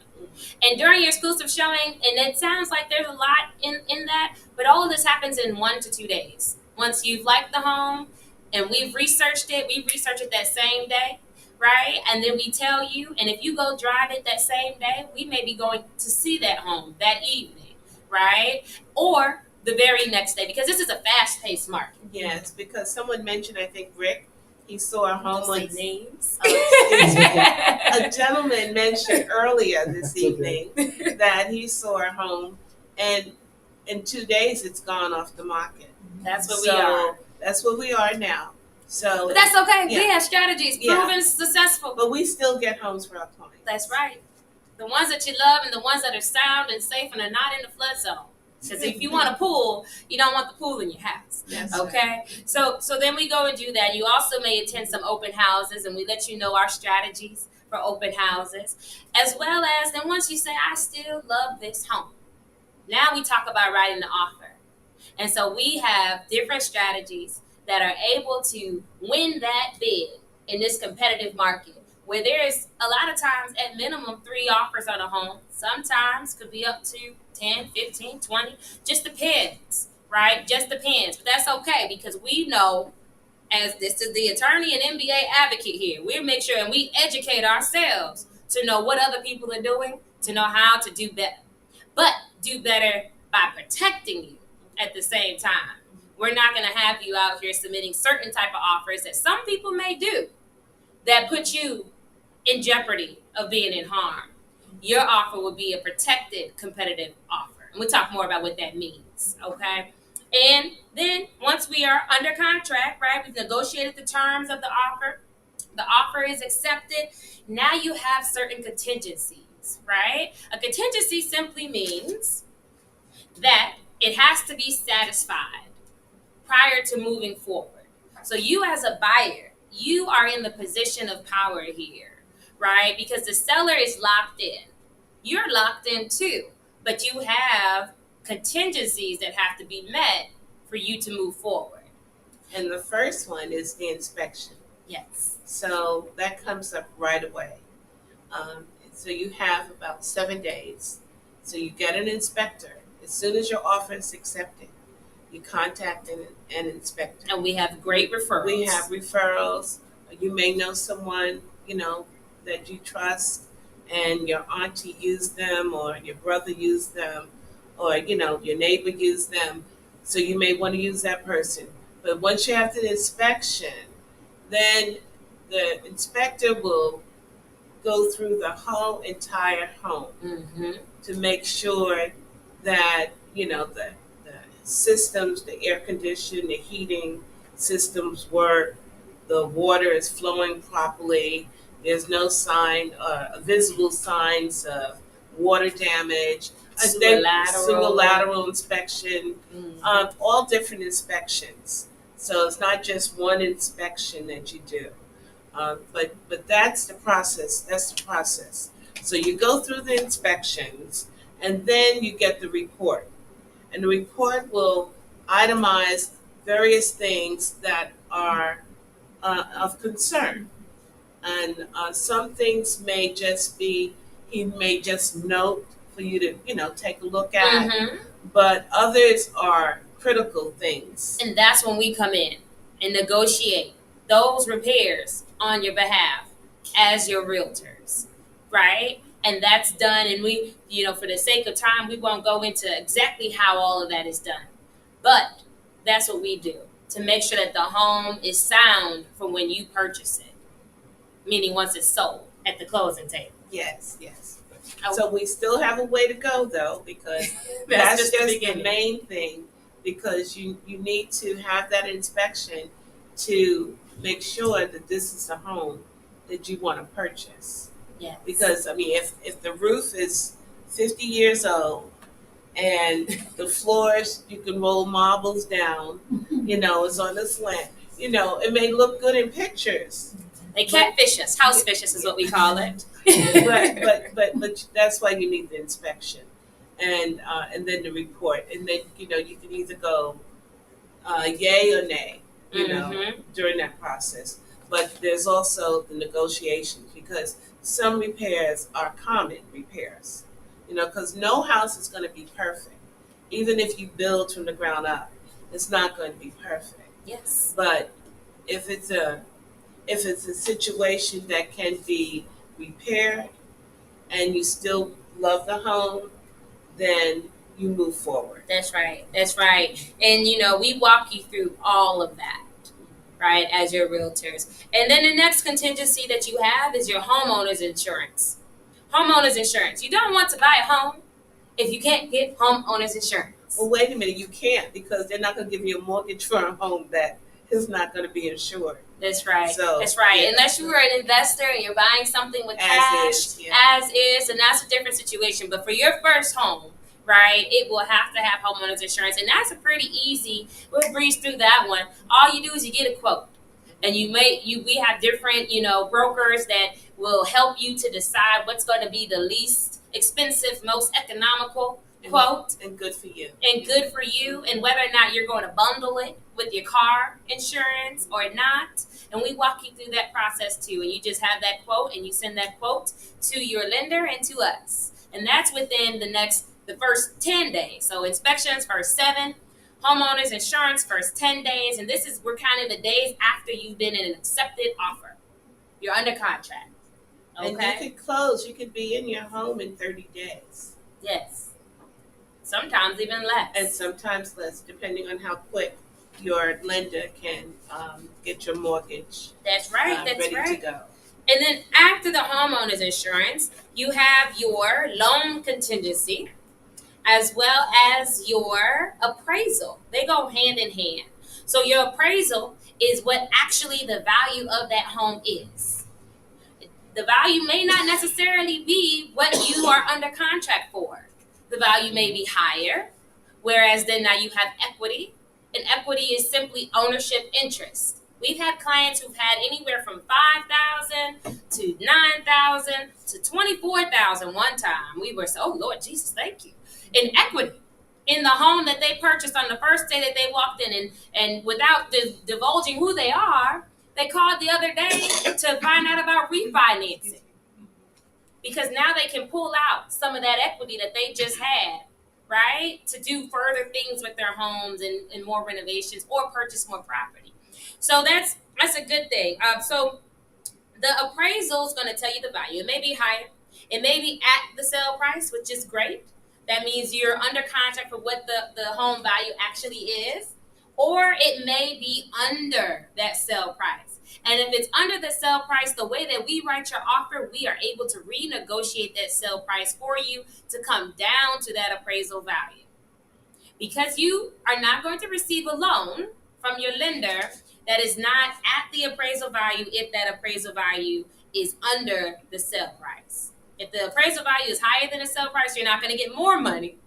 And during your exclusive showing, and it sounds like there's a lot in that, but all of this happens in 1 to 2 days. Once you've liked the home and we research it that same day, right? And then we tell you, and if you go drive it that same day, we may be going to see that home that evening, right? Or the very next day, because this is a fast-paced market. Yes, because someone mentioned, I think Rick, he saw a home on names. A gentleman mentioned earlier this evening that he saw a home, and in 2 days it's gone off the market. That's what we are. That's what we are now. So, but that's okay. Yeah. We have strategies proven successful. But we still get homes for our clients. That's right. The ones that you love and the ones that are sound and safe and are not in the flood zone. Because if you want a pool, you don't want the pool in your house. Yes, okay? Right. So then we go and do that. You also may attend some open houses, and we let you know our strategies for open houses. As well as, then once you say, I still love this home. Now we talk about writing the offer. And so we have different strategies that are able to win that bid in this competitive market, where there is a lot of times at minimum 3 offers on a home. Sometimes could be up to 10, 15, 20. Just depends, right? Just depends. But that's okay, because we know, as this is the attorney and MBA advocate here, we make sure and we educate ourselves to know what other people are doing, to know how to do better. But do better by protecting you at the same time. We're not going to have you out here submitting certain type of offers that some people may do that put you in jeopardy of being in harm. Your offer will be a protected competitive offer. And we'll talk more about what that means, okay? And then once we are under contract, right, we've negotiated the terms of the offer is accepted, now you have certain contingencies, right? A contingency simply means that it has to be satisfied prior to moving forward. So you as a buyer, you are in the position of power here, right? Because the seller is locked in. You're locked in too, but you have contingencies that have to be met for you to move forward. And the first one is the inspection. Yes. So that comes up right away. So you have about 7 days. So you get an inspector. As soon as your offer is accepted, you contact an inspector. And we have great referrals. We have referrals. You may know someone, that you trust, and your auntie used them, or your brother used them, or, your neighbor used them. So you may want to use that person. But once you have the inspection, then the inspector will go through the whole entire home to make sure that, the systems, the air conditioning, the heating systems work, the water is flowing properly, there's no visible signs of water damage, single lateral inspection, all different inspections. So it's not just one inspection that you do. But that's the process. That's the process. So you go through the inspections, and then you get the report, and the report will itemize various things that are of concern. And some things may just be, he may just note for you to, take a look at, but others are critical things. And that's when we come in and negotiate those repairs on your behalf as your realtors, right? And that's done. And we, for the sake of time, we won't go into exactly how all of that is done. But that's what we do to make sure that the home is sound from when you purchase it, meaning once it's sold at the closing table. Yes. So we still have a way to go, though, because that's just the main thing, because you need to have that inspection to make sure that this is a home that you want to purchase. Yes. Because, if the roof is 50 years old and the floors, you can roll marbles down, it's on the slant, it may look good in pictures. They catfish us. House fishes is what we call it. but that's why you need the inspection, and then the report, and then you can either go yay or nay, during that process. But there's also the negotiations, because some repairs are common repairs, because no house is going to be perfect. Even if you build from the ground up, it's not going to be perfect. Yes. But if it's a situation that can be repaired and you still love the home, then you move forward. That's right. And we walk you through all of that, right, as your realtors. And then the next contingency that you have is your homeowner's insurance. Homeowner's insurance. You don't want to buy a home if you can't get homeowner's insurance. Well, wait a minute, you can't, because they're not going to give you a mortgage for a home that is not going to be insured. That's right. So, that's right. Yeah. Unless you are an investor and you're buying something with cash, as is, and that's a different situation. But for your first home, right, it will have to have homeowners insurance, and that's a pretty easy. We'll breeze through that one. All you do is you get a quote, and we have different brokers that will help you to decide what's going to be the least expensive, most economical quote, and good for you, and whether or not you're going to bundle it with your car insurance or not. And we walk you through that process too. And you just have that quote, and you send that quote to your lender and to us. And that's within the first 10 days. So inspections first 7, homeowners insurance first 10 days, and we're counting the days after you've been in an accepted offer. You're under contract. Okay. And you could close. You could be in your home in 30 days. Yes. Sometimes even less. And sometimes less, depending on how quick your lender can get your mortgage. That's right. ready to go. And then after the homeowner's insurance, you have your loan contingency as well as your appraisal. They go hand in hand. So your appraisal is what actually the value of that home is. The value may not necessarily be what you are under contract for. The value may be higher, whereas then now you have equity. And equity is simply ownership interest. We've had clients who've had anywhere from $5,000 to $9,000 to $24,000 one time. We were oh Lord Jesus, thank you. In equity in the home that they purchased on the first day that they walked in, and without divulging who they are, they called the other day to find out about refinancing. Because now they can pull out some of that equity that they just had, right, to do further things with their homes and more renovations or purchase more property. So that's a good thing. So the appraisal is going to tell you the value. It may be higher. It may be at the sale price, which is great. That means you're under contract for what the home value actually is. Or it may be under that sale price. And if it's under the sale price, the way that we write your offer, we are able to renegotiate that sale price for you to come down to that appraisal value. Because you are not going to receive a loan from your lender that is not at the appraisal value if that appraisal value is under the sale price. If the appraisal value is higher than the sale price, you're not going to get more money,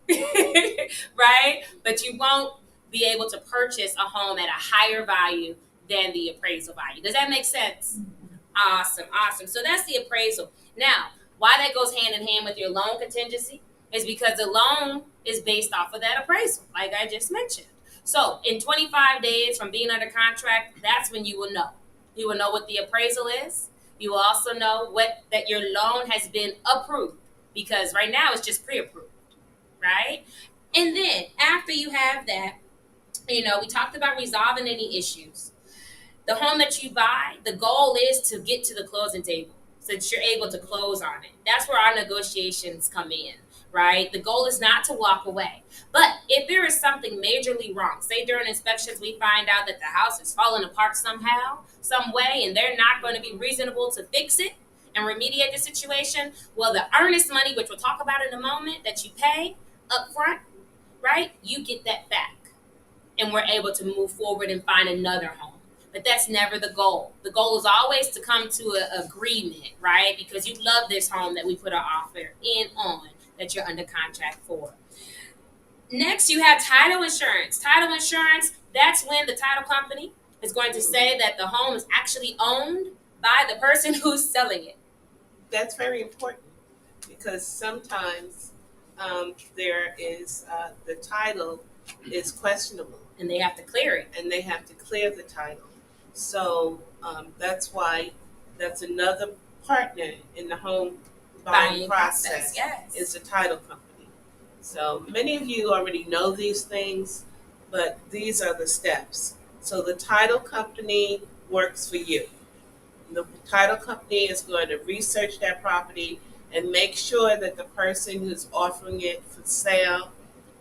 right? But you won't be able to purchase a home at a higher value than the appraisal value. Does that make sense? Awesome, awesome. So that's the appraisal. Now, why that goes hand in hand with your loan contingency is because the loan is based off of that appraisal, like I just mentioned. So in 25 days from being under contract, that's when you will know. You will know what the appraisal is. You will also know what that your loan has been approved, because right now it's just pre-approved, right? And then after you have that, we talked about resolving any issues. The home that you buy, the goal is to get to the closing table so that you're able to close on it. That's where our negotiations come in, right? The goal is not to walk away. But if there is something majorly wrong, say during inspections we find out that the house is falling apart somehow, some way, and they're not going to be reasonable to fix it and remediate the situation, well, the earnest money, which we'll talk about in a moment, that you pay up front, right? You get that back. And we're able to move forward and find another home. But that's never the goal. The goal is always to come to an agreement, right? Because you love this home that we put our offer in on that you're under contract for. Next, you have title insurance. Title insurance, that's when the title company is going to say that the home is actually owned by the person who's selling it. That's very important because sometimes there is the title is questionable. And they have to clear it. And they have to clear the title. So that's why that's another partner in the home buying process yes. is the title company. So many of you already know these things, but these are the steps. So the title company works for you. The title company is going to research that property and make sure that the person who's offering it for sale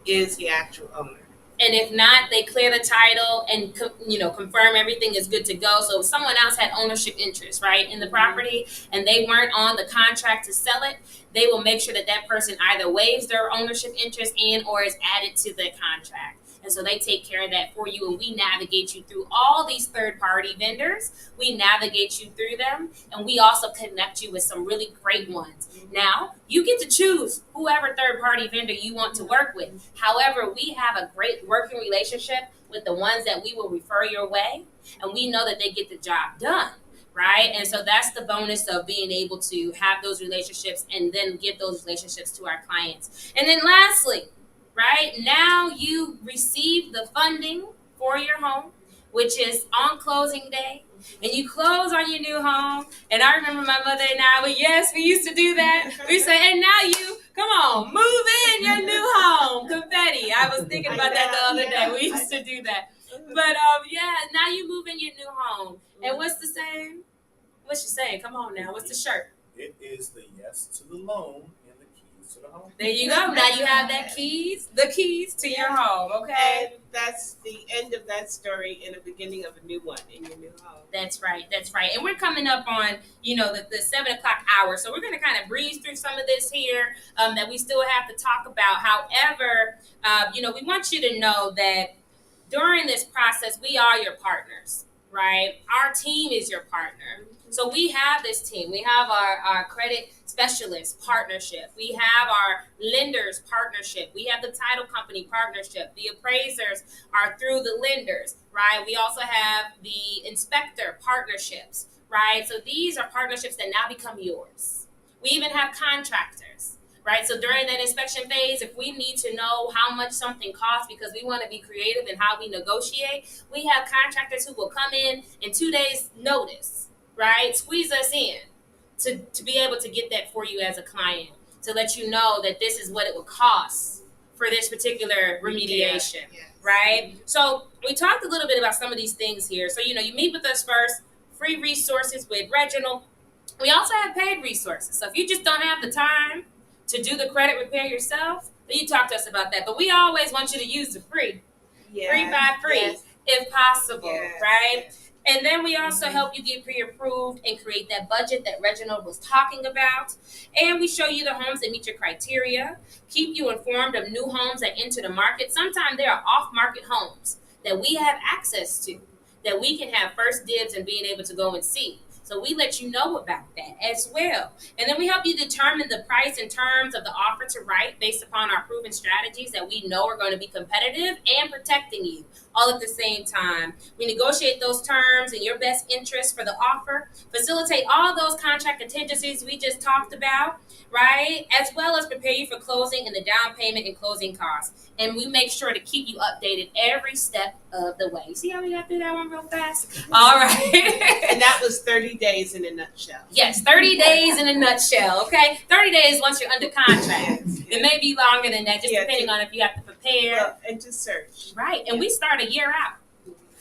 is the actual owner. And if not, they clear the title and confirm everything is good to go. So if someone else had ownership interest, right, in the property, and they weren't on the contract to sell it, they will make sure that that person either waives their ownership interest and or is added to the contract. And so they take care of that for you, and we navigate you through all these third-party vendors. We navigate you through them, and we also connect you with some really great ones. Now, you get to choose whoever third-party vendor you want to work with. However, we have a great working relationship with the ones that we will refer your way, and we know that they get the job done. Right? And so that's the bonus of being able to have those relationships and then give those relationships to our clients. And then lastly, right, now you receive the funding for your home, which is on closing day. And you close on your new home. And I remember my mother and I, we used to do that. We say, and now you, come on, move in your new home. Confetti. I was thinking about that the other day. We used to do that. But now you move in your new home. And what's the saying? What's she saying? Come on now. What's the shirt? It is the yes to the loan and the keys to the home. There you go. Now you have the keys to your home, okay? And that's the end of that story and the beginning of a new one in your new home. That's right. And we're coming up on, the 7 o'clock hour. So we're going to kind of breeze through some of this here that we still have to talk about. However, we want you to know that during this process, we are your partners, right? Our team is your partner. So we have this team. We have our credit specialist partnership. We have our lenders partnership. We have the title company partnership. The appraisers are through the lenders, right? We also have the inspector partnerships, right? So these are partnerships that now become yours. We even have contractors, right? So during that inspection phase, if we need to know how much something costs because we want to be creative in how we negotiate, we have contractors who will come in 2 days' notice, right? Squeeze us in to be able to get that for you as a client, to let you know that this is what it would cost for this particular remediation, right? So we talked a little bit about some of these things here. So, you meet with us first, free resources with Reginald. We also have paid resources. So if you just don't have the time to do the credit repair yourself, then you talk to us about that. But we always want you to use the free, free by free, if possible, right? And then we also help you get pre-approved and create that budget that Reginald was talking about. And we show you the homes that meet your criteria, keep you informed of new homes that enter the market. Sometimes there are off-market homes that we have access to, that we can have first dibs and being able to go and see. So we let you know about that as well. And then we help you determine the price and terms of the offer to write based upon our proven strategies that we know are going to be competitive and protecting you all at the same time. We negotiate those terms in your best interest for the offer, facilitate all those contract contingencies we just talked about, right? As well as prepare you for closing and the down payment and closing costs. And we make sure to keep you updated every step of the way. You see how we got through that one real fast? All right. And that was 30 days in a nutshell. Yes, 30 days in a nutshell, okay? 30 days once you're under contract. Yes. It may be longer than that, just depending on if you have to prepare. Well, and to search. Right, and we start a year out.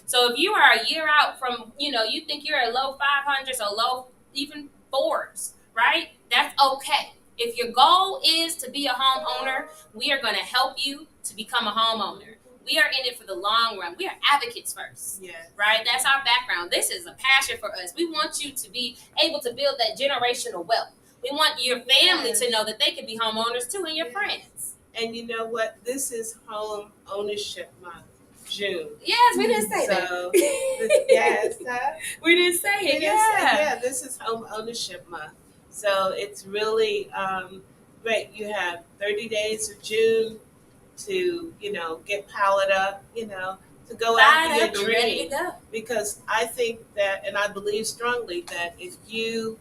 So if you are a year out from, you think you're a low 500s or low even 4s, right? That's okay. If your goal is to be a homeowner, we are going to help you to become a homeowner. We are in it for the long run. We are advocates first, right? That's our background. This is a passion for us. We want you to be able to build that generational wealth. We want your family to know that they can be homeowners too, and your friends. And you know what? This is home ownership month, June. Yes, we didn't say that. Yes, we didn't say it. Yeah, this is home ownership month. So it's really great. You have 30 days of June to, get powered up, to go after your dream. Because I think that, and I believe strongly that if you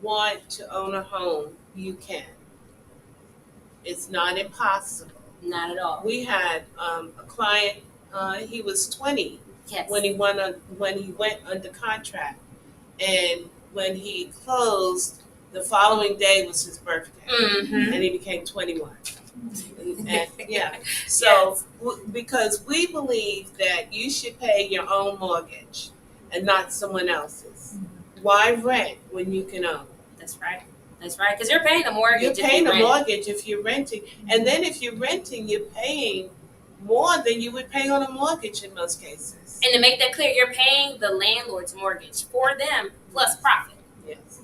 want to own a home, you can. It's not impossible. Not at all. We had a client. He was 20 when he went under contract, and when he closed, the following day was his birthday, and he became 21. And so because we believe that you should pay your own mortgage and not someone else's. Why rent when you can own? That's right. That's right. Because you're paying the mortgage. You're paying the mortgage if you're renting. And then if you're renting, you're paying more than you would pay on a mortgage in most cases. And to make that clear, you're paying the landlord's mortgage for them plus profit. Yes.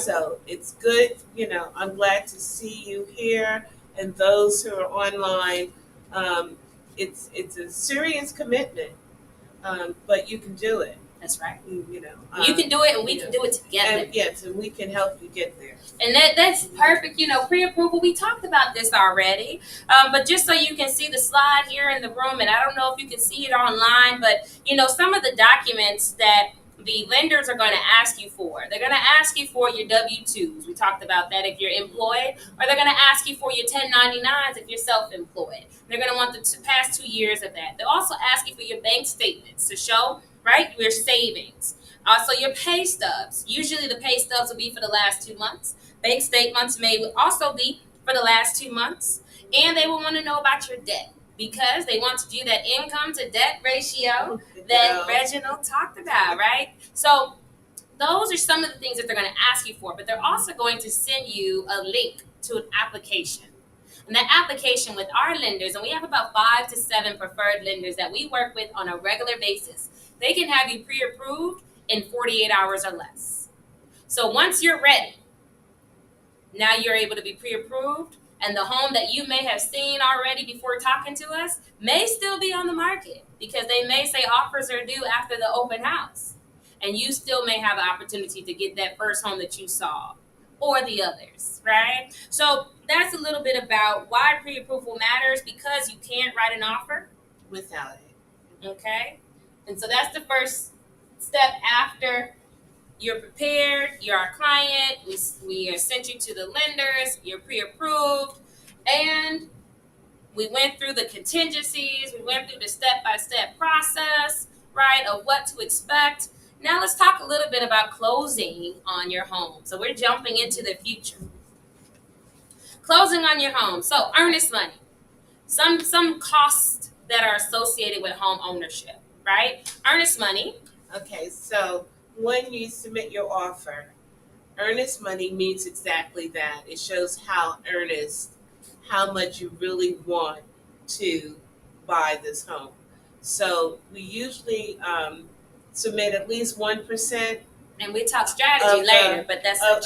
So it's good. I'm glad to see you here and those who are online. It's a serious commitment, but you can do it. That's right. You can do it, and we can do it together. And we can help you get there. And that's perfect. Pre-approval. We talked about this already, but just so you can see the slide here in the room, and I don't know if you can see it online, but some of the documents that the lenders are going to ask you for. They're going to ask you for your W-2s. We talked about that if you're employed, or they're going to ask you for your 1099s if you're self-employed. They're going to want the past 2 years of that. They'll also ask you for your bank statements to show, right, your savings. Also, your pay stubs. Usually the pay stubs will be for the last 2 months. Bank statements may also be for the last 2 months. And they will want to know about your debt, because they want to do that income to debt ratio that Reginald talked about, right? So those are some of the things that they're going to ask you for, but they're also going to send you a link to an application. And that application with our lenders, and we have about 5 to 7 preferred lenders that we work with on a regular basis, they can have you pre-approved in 48 hours or less. So once you're ready, now you're able to be pre-approved, and the home that you may have seen already before talking to us may still be on the market, because they may say offers are due after the open house. And you still may have the opportunity to get that first home that you saw, or the others, right? So that's a little bit about why pre-approval matters, because you can't write an offer without it. Okay? And so that's the first step after you're prepared, you're our client, we sent you to the lenders, you're pre-approved, and we went through the contingencies, we went through the step-by-step process, right, of what to expect. Now let's talk a little bit about closing on your home. So we're jumping into the future. Closing on your home. So earnest money. Some costs that are associated with home ownership, right? Earnest money. Okay, so when you submit your offer, earnest money means exactly that. It shows how earnest, how much you really want to buy this home. So we usually submit at least 1%. And we talk strategy later, but that's of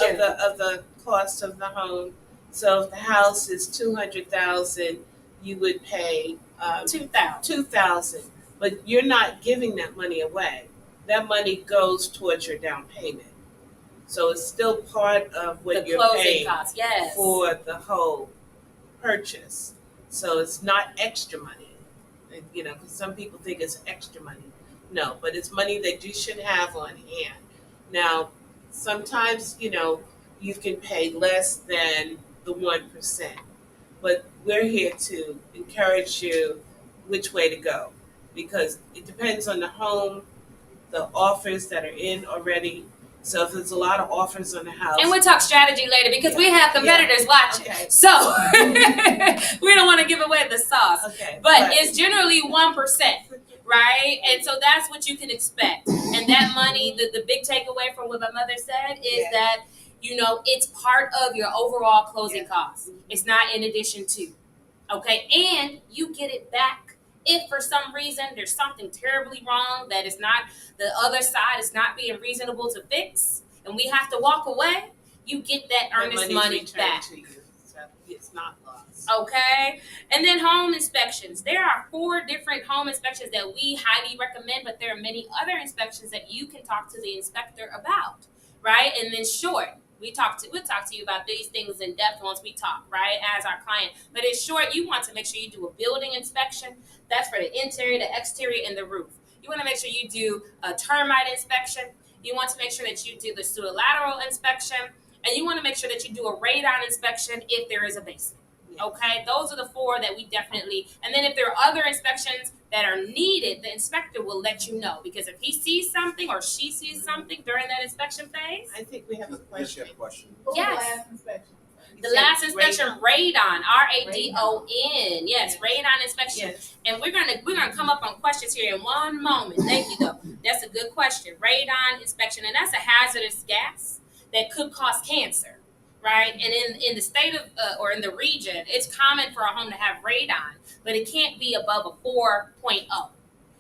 the cost of the home. So if the house is $200,000, you would pay $2,000. $2,000, but you're not giving that money away. that money goes towards your down payment. So it's still part of what The you're closing paying costs, yes. for the whole purchase. So it's not extra money, and, because some people think it's extra money. No, but it's money that you should have on hand. Now, sometimes, you can pay less than the 1%, but we're here to encourage you which way to go, because it depends on the home, the offers that are in already. So if there's a lot of offers on the house, And we'll talk strategy later because we have competitors watching. Okay. So we don't want to give away the sauce. Okay. But it's generally 1%, right? And so that's what you can expect. And that money, the big takeaway from what my mother said is that, it's part of your overall closing costs. It's not in addition to. Okay? And you get it back if for some reason there's something terribly wrong that is not, the other side is not being reasonable to fix, and we have to walk away, you get that earnest money back. To you, so it's not lost. Okay? And then home inspections. There are 4 different home inspections that we highly recommend, but there are many other inspections that you can talk to the inspector about, right? And then short, we'll talk to you about these things in depth once we talk, right, as our client. But in short, you want to make sure you do a building inspection. That's for the interior, the exterior, and the roof. You want to make sure you do a termite inspection. You want to make sure that you do the pseudolateral inspection. And you want to make sure that you do a radon inspection if there is a basement. Okay, those are the 4 that we definitely, and then if there are other inspections that are needed, the inspector will let you know, because if he sees something or she sees something during that inspection phase. I think we have a question. Yes. The last inspection, radon, RADON. Yes, radon inspection. Yes. And we're gonna come up on questions here in one moment. Thank you, though. That's a good question. Radon inspection, and that's a hazardous gas that could cause cancer. Right, and in the state of or in the region, it's common for a home to have radon, but it can't be above a 4.0.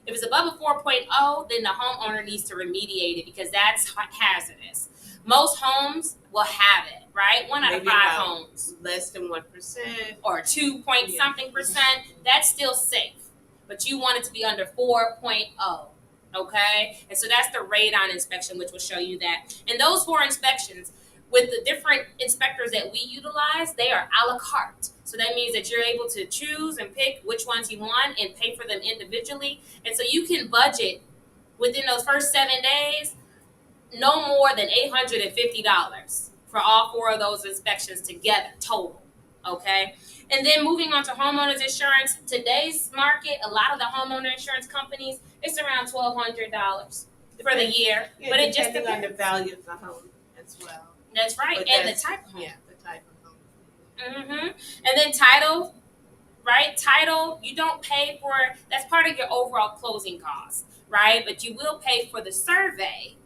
If it's above a 4.0, then the homeowner needs to remediate it because that's hazardous. Most homes will have it, right? 1 out of 5 homes, less than 1% or 2 point something percent. That's still safe, but you want it to be under 4.0. Okay, and so that's the radon inspection, which will show you that. And those 4 inspections, with the different inspectors that we utilize, they are a la carte. So that means that you're able to choose and pick which ones you want and pay for them individually. And so you can budget within those first 7 days no more than $850 for all 4 of those inspections together, total. Okay? And then moving on to homeowners insurance, today's market, a lot of the homeowner insurance companies, it's around $1,200 for the year. But it just depends on the value of the home as well. That's right, and the type of home. Yeah, the type of home. Mm-hmm. And then title, right? Title, you don't pay for, that's part of your overall closing costs, right? But you will pay for the survey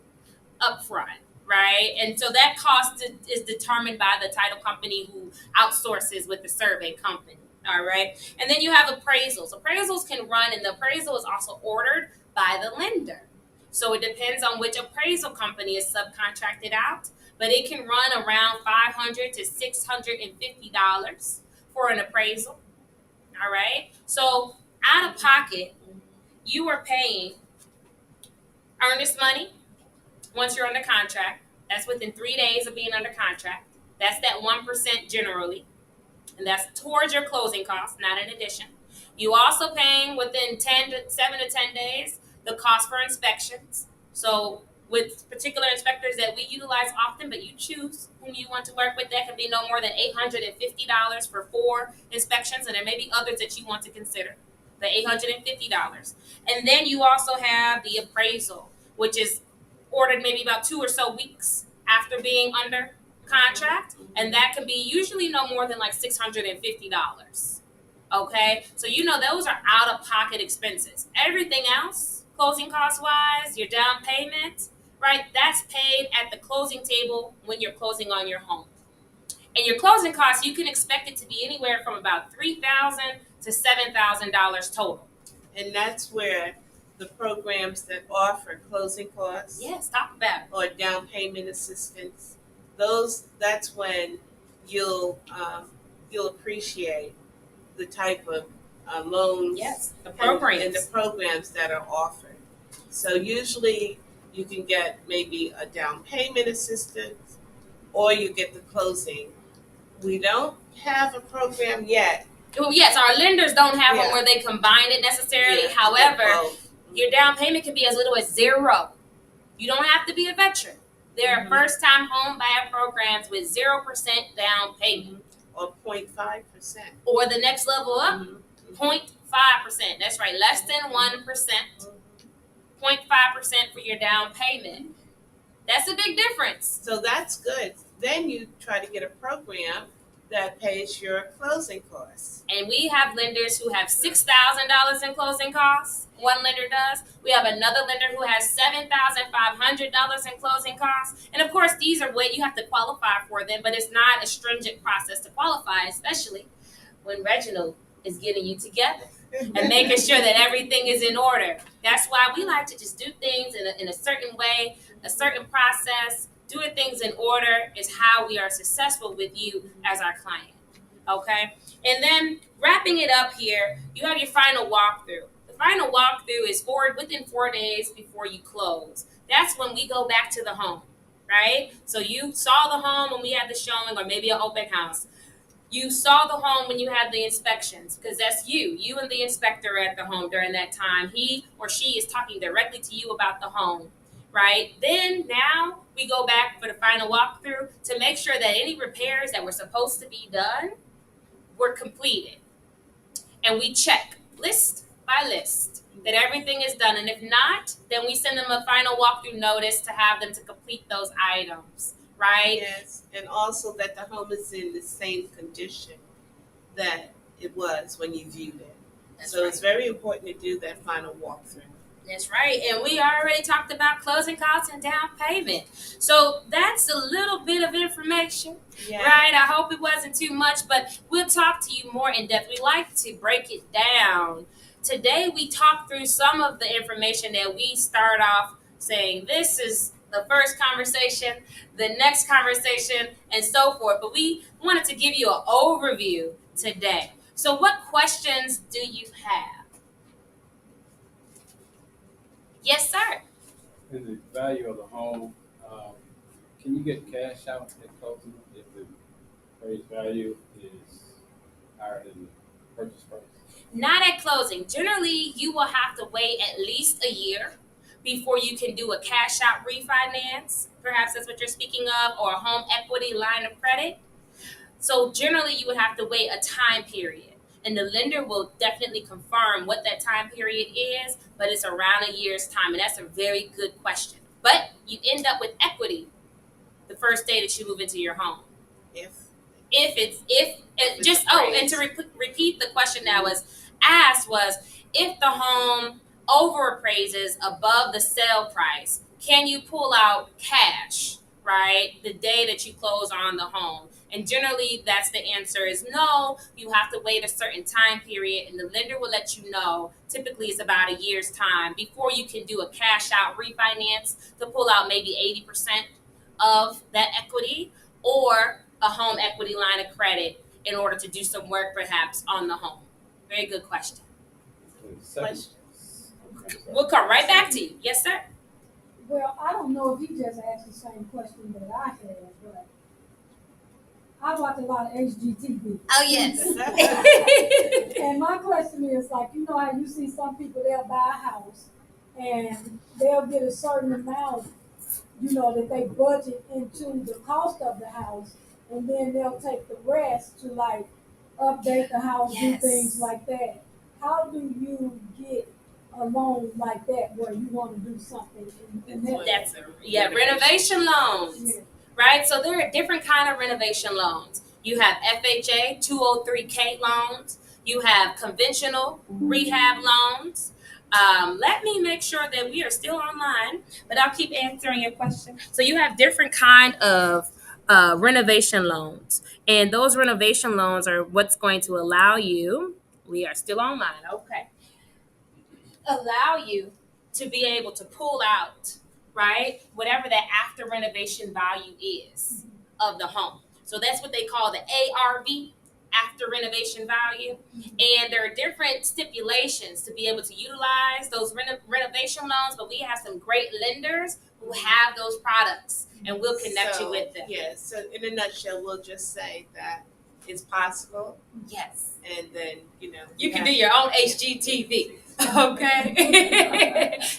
up front, right? And so that cost is determined by the title company who outsources with the survey company, all right? And then you have appraisals. Appraisals can run, and the appraisal is also ordered by the lender. So it depends on which appraisal company is subcontracted out. But it can run around $500 to $650 for an appraisal. All right. So out of pocket, you are paying earnest money once you're under contract. That's within 3 days of being under contract. That's that 1% generally. And that's towards your closing costs, not in addition. You also paying within 7 to 10 days the cost for inspections. So with particular inspectors that we utilize often, but you choose whom you want to work with, that can be no more than $850 for 4 inspections, and there may be others that you want to consider, the $850. And then you also have the appraisal, which is ordered maybe about 2 or so weeks after being under contract, and that can be usually no more than like $650. Okay, so those are out-of-pocket expenses. Everything else, closing cost-wise, your down payment, right, that's paid at the closing table when you're closing on your home. And your closing costs, you can expect it to be anywhere from about $3,000 to $7,000 total. And that's where the programs that offer closing costs, yes, talk about it, or down payment assistance, that's when you'll appreciate the type of loans, yes, the program and the programs that are offered. So usually You can get maybe a down payment assistance, or you get the closing. We don't have a program yet. Well, yes, our lenders don't have one Yeah. where they combine it necessarily. Yeah, to get However, both. your down payment can be as little as $0. You don't have to be a veteran. There are first-time home buyer programs with 0% down payment, Or 0.5%. or the next level up, 0.5%. That's right, less than 1%, 0.5% for your down payment. That's a big difference. So that's good. Then you try to get a program that pays your closing costs. And we have lenders who have $6,000 in closing costs. One lender does. We have another lender who has $7,500 in closing costs. And of course, these are what you have to qualify for them, but it's not a stringent process to qualify, especially when Reginald is getting you together and making sure that everything is in order. That's why we like to just do things in a certain way, a certain process. Doing things in order is how we are successful with you as our client. Okay? And then wrapping it up here, you have your final walkthrough. The final walkthrough is within 4 days before you close. That's when we go back to the home, right? So you saw the home when we had the showing, or maybe an open house. You saw the home when you had the inspections, because that's you and the inspector at the home during that time. He or she is talking directly to you about the home, right? Then now we go back for the final walkthrough to make sure that any repairs that were supposed to be done were completed. And we check list by list that everything is done. And if not, then we send them a final walkthrough notice to have them to complete those items, right? Yes, and also that the home is in the same condition that it was when you viewed it. That's So right. it's very important to do that final walkthrough. That's right. And we already talked about closing costs and down payment. So that's a little bit of information, right? I hope it wasn't too much, but we'll talk to you more in depth. We like to break it down. Today we talked through some of the information that we start off saying this is the first conversation, the next conversation, and so forth. But we wanted to give you an overview today. So what questions do you have? Yes, sir. And the value of the home, can you get cash out at closing if the appraised value is higher than the purchase price? Not at closing. Generally, you will have to wait at least a year before you can do a cash out refinance. Perhaps that's what you're speaking of, or a home equity line of credit. So generally, you would have to wait a time period. And the lender will definitely confirm what that time period is, but it's around a year's time. And that's a very good question. But you end up with equity the first day that you move into your home. And to repeat the question that was asked was, if the home overappraises above the sale price, can you pull out cash, right, the day that you close on the home? And generally, that's the answer is no. You have to wait a certain time period, and the lender will let you know. Typically, it's about a year's time before you can do a cash out refinance to pull out maybe 80% of that equity, or a home equity line of credit in order to do some work perhaps on the home. Very good question. We'll come right back to you. Yes, sir. Well, I don't know if you just asked the same question that I had, but I watch a lot of HGTV. Oh, yes. And my question is, like, you know how you see some people, they'll buy a house and they'll get a certain amount, you know, that they budget into the cost of the house, and then they'll take the rest to, like, update the house, Yes. do things like that. How do you get a loan like that where you want to do something in that? That's renovation loans. Yeah. Right? So there are different kind of renovation loans. You have FHA 203K loans. You have conventional rehab loans. Let me make sure that we are still online, but I'll keep answering your question. So you have different kind of renovation loans, and those renovation loans are what's going to allow you. We are still online. Okay. Allow you to be able to pull out, right, whatever that after renovation value is of the home. So that's what they call the ARV, after renovation value. And there are different stipulations to be able to utilize those renovation loans, but we have some great lenders who have those products, and we'll connect you with them. Yes, so in a nutshell, we'll just say that it's possible, Yes. and then, You can do your own HGTV. Okay.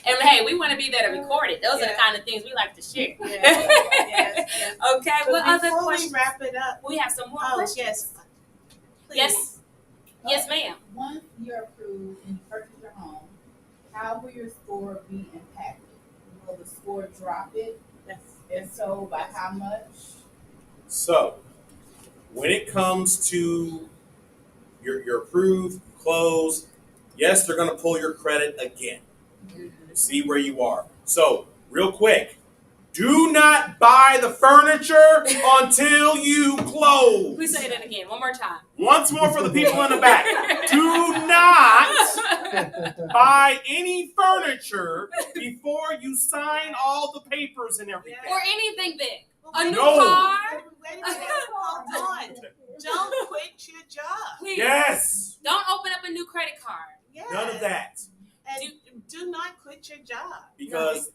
And hey, we want to be there to record it. Those are the kind of things we like to share. Yes. Okay. But what other before questions? we wrap it up, We have some more questions. Yes. Please. Yes. Yes, ma'am. Once you're approved and you purchase your home, how will your score be impacted? Will the score drop it? If so, by how much? So, when it comes to you're approved, closed, yes, they're going to pull your credit again. See where you are. So, real quick, do not buy the furniture until you close. Please say that again, one more time. Once more for the people in the back. Do not buy any furniture before you sign all the papers and everything. Or anything big. A new No. car. Wait a minute. Hold on. Don't quit your job. Please. Yes. Don't open up a new credit card. Yes. None of that. And do not quit your job. Because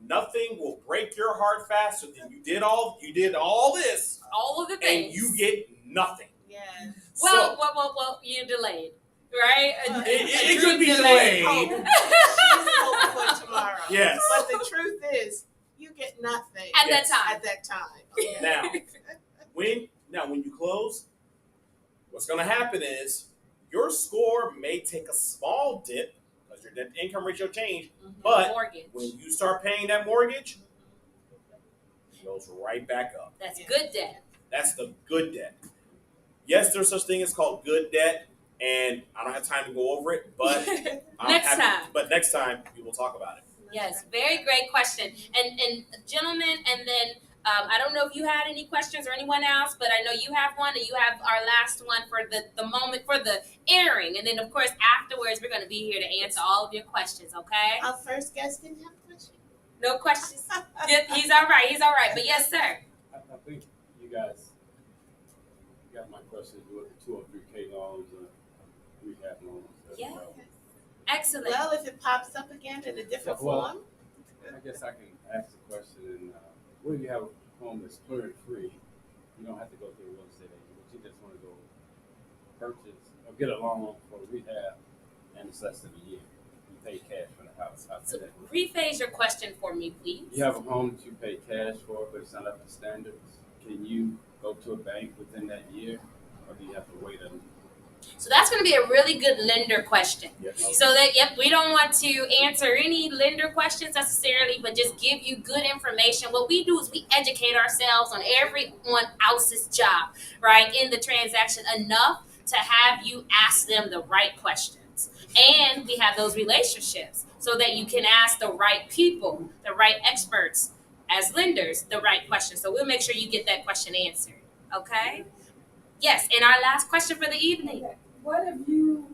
nothing will break your heart faster than you did all this, All of the things. and you get nothing. Yes. Well, you're delayed, right? It could be delayed. She's hoping for tomorrow. Yes. But the truth is, you get nothing At that time. At that time. Now, when you close, what's going to happen is your score may take a small dip because your debt to income ratio changed, but mortgage. when you start paying that mortgage, it goes right back up. That's good debt. That's the good debt. Yes, there's such thing as called good debt, and I don't have time to go over it, but next time we will talk about it. Yes, very great question. And gentlemen, and then I don't know if you had any questions or anyone else, but I know you have one, and you have our last one for the moment for the airing, and then of course afterwards we're going to be here to answer all of your questions. Okay? Our first guest didn't have a question. No questions. He's all right. He's all right. But yes, sir. I think you guys got my question. You look at 2 or 3K loans, rehab loans. Yeah. Excellent. Well, if it pops up again in a different form. I guess I can ask the question. And what if you have a home that's clearing free? You don't have to go through a real estate agent, but you just want to go purchase or get a loan for rehab, and it's less than a year. You pay cash for the house. So rephrase your question for me, please. You have a home that you pay cash for, but it's not up to standards. Can you go to a bank within that year, or do you have to wait So that's going to be a really good lender question. Yes. So that, we don't want to answer any lender questions necessarily, but just give you good information. What we do is we educate ourselves on everyone else's job, right, in the transaction enough to have you ask them the right questions. And we have those relationships so that you can ask the right people, the right experts as lenders, the right questions. So we'll make sure you get that question answered. Okay? Yes, and our last question for the evening. Okay. What if you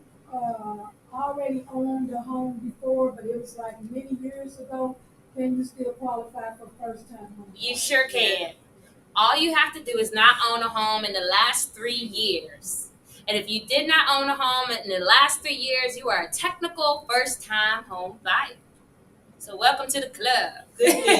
already owned a home before, but it was like many years ago? Can you still qualify for first-time home? You sure can. All you have to do is not own a home in the last 3 years. And if you did not own a home in the last 3 years, you are a technical first-time home buyer. So welcome to the club. Good news.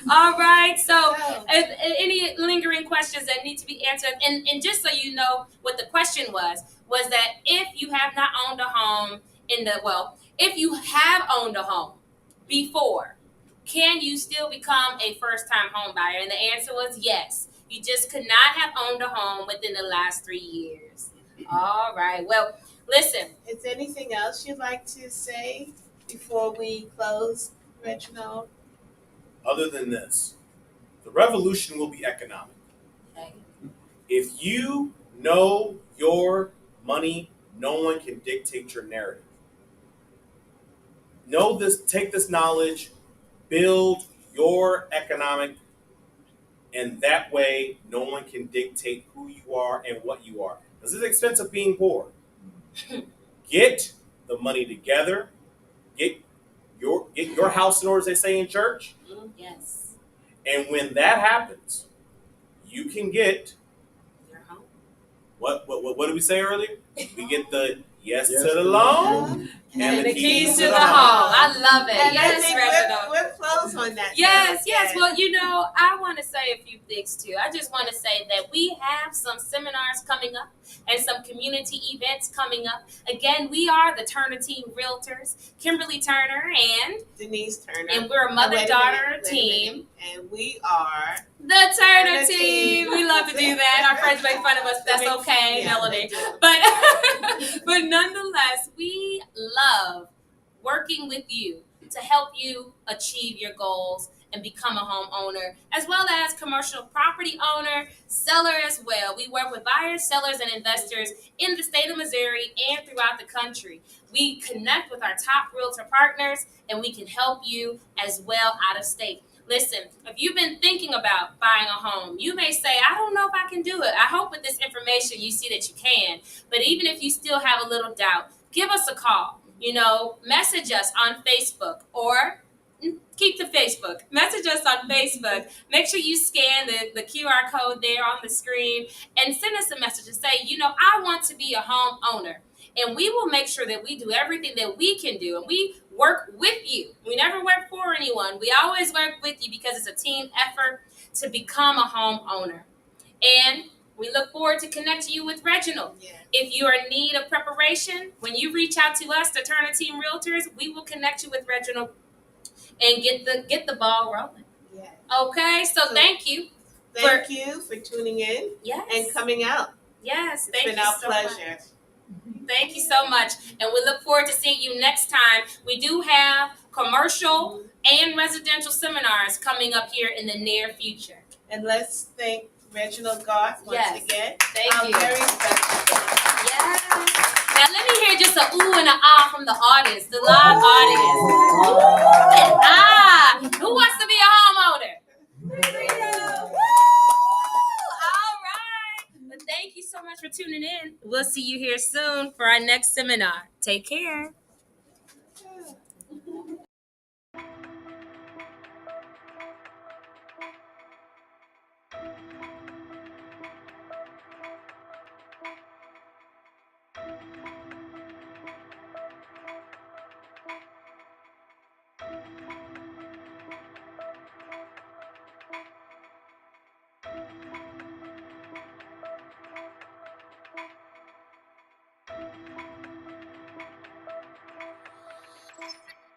All right. So any lingering questions that need to be answered? And just so you know what the question was that if you have not owned a home if you have owned a home before, can you still become a first-time home buyer? And the answer was yes. You just could not have owned a home within the last 3 years. All right. Well, listen. Is there anything else you'd like to say before we close, Reginald? Other than this, the revolution will be economic. Okay. If you know your money, no one can dictate your narrative. Know this, take this knowledge, build your economic, and that way no one can dictate who you are and what you are. This is the expense of being poor. Get the money together. Get your house in order, as they say in church. Yes. And when that happens, you can get What did we say earlier? We get the yes Yes to the to the loan And the keys to the home. I love it. And Yes, I think Reginald. we're close on that. Yes, note. yes. Well, I want to say a few things too. I just want to say that we have some seminars coming up and some community events coming up. Again, we are the Turner Team Realtors, Kimberly Turner and Denise Turner. And we're a mother-daughter team. And we are the Turner Turner team. team. We love to do that. Our friends make fun of us. That's okay, Yeah, Melanie. they do. But nonetheless, we love working with you to help you achieve your goals and become a homeowner, as well as commercial property owner, seller as well. We work with buyers, sellers, and investors in the state of Missouri and throughout the country. We connect with our top realtor partners, and we can help you as well out of state. Listen, if you've been thinking about buying a home, you may say, I don't know if I can do it. I hope with this information you see that you can. But even if you still have a little doubt, give us a call. Message us on Facebook or keep the Facebook. Message us on Facebook. Make sure you scan the QR code there on the screen and send us a message and say, I want to be a homeowner. And we will make sure that we do everything that we can do. And we work with you. We never work for anyone. We always work with you because it's a team effort to become a homeowner. And we look forward to connecting you with Reginald. Yeah. If you are in need of preparation, when you reach out to us, the Turner Team Realtors, we will connect you with Reginald and get the ball rolling. Yeah. Okay, so thank you. Thank you for tuning in and coming out. Yes, It's been our pleasure. Thank you so much. And we look forward to seeing you next time. We do have commercial and residential seminars coming up here in the near future. And let's thank Reginald Garth once again. Thank you. Very special. Yes. Now let me hear just a ooh and a ah from the audience, the live audience. Ooh and ah. Who wants to be a homeowner? Woo! All right. But thank you so much for tuning in. We'll see you here soon for our next seminar. Take care.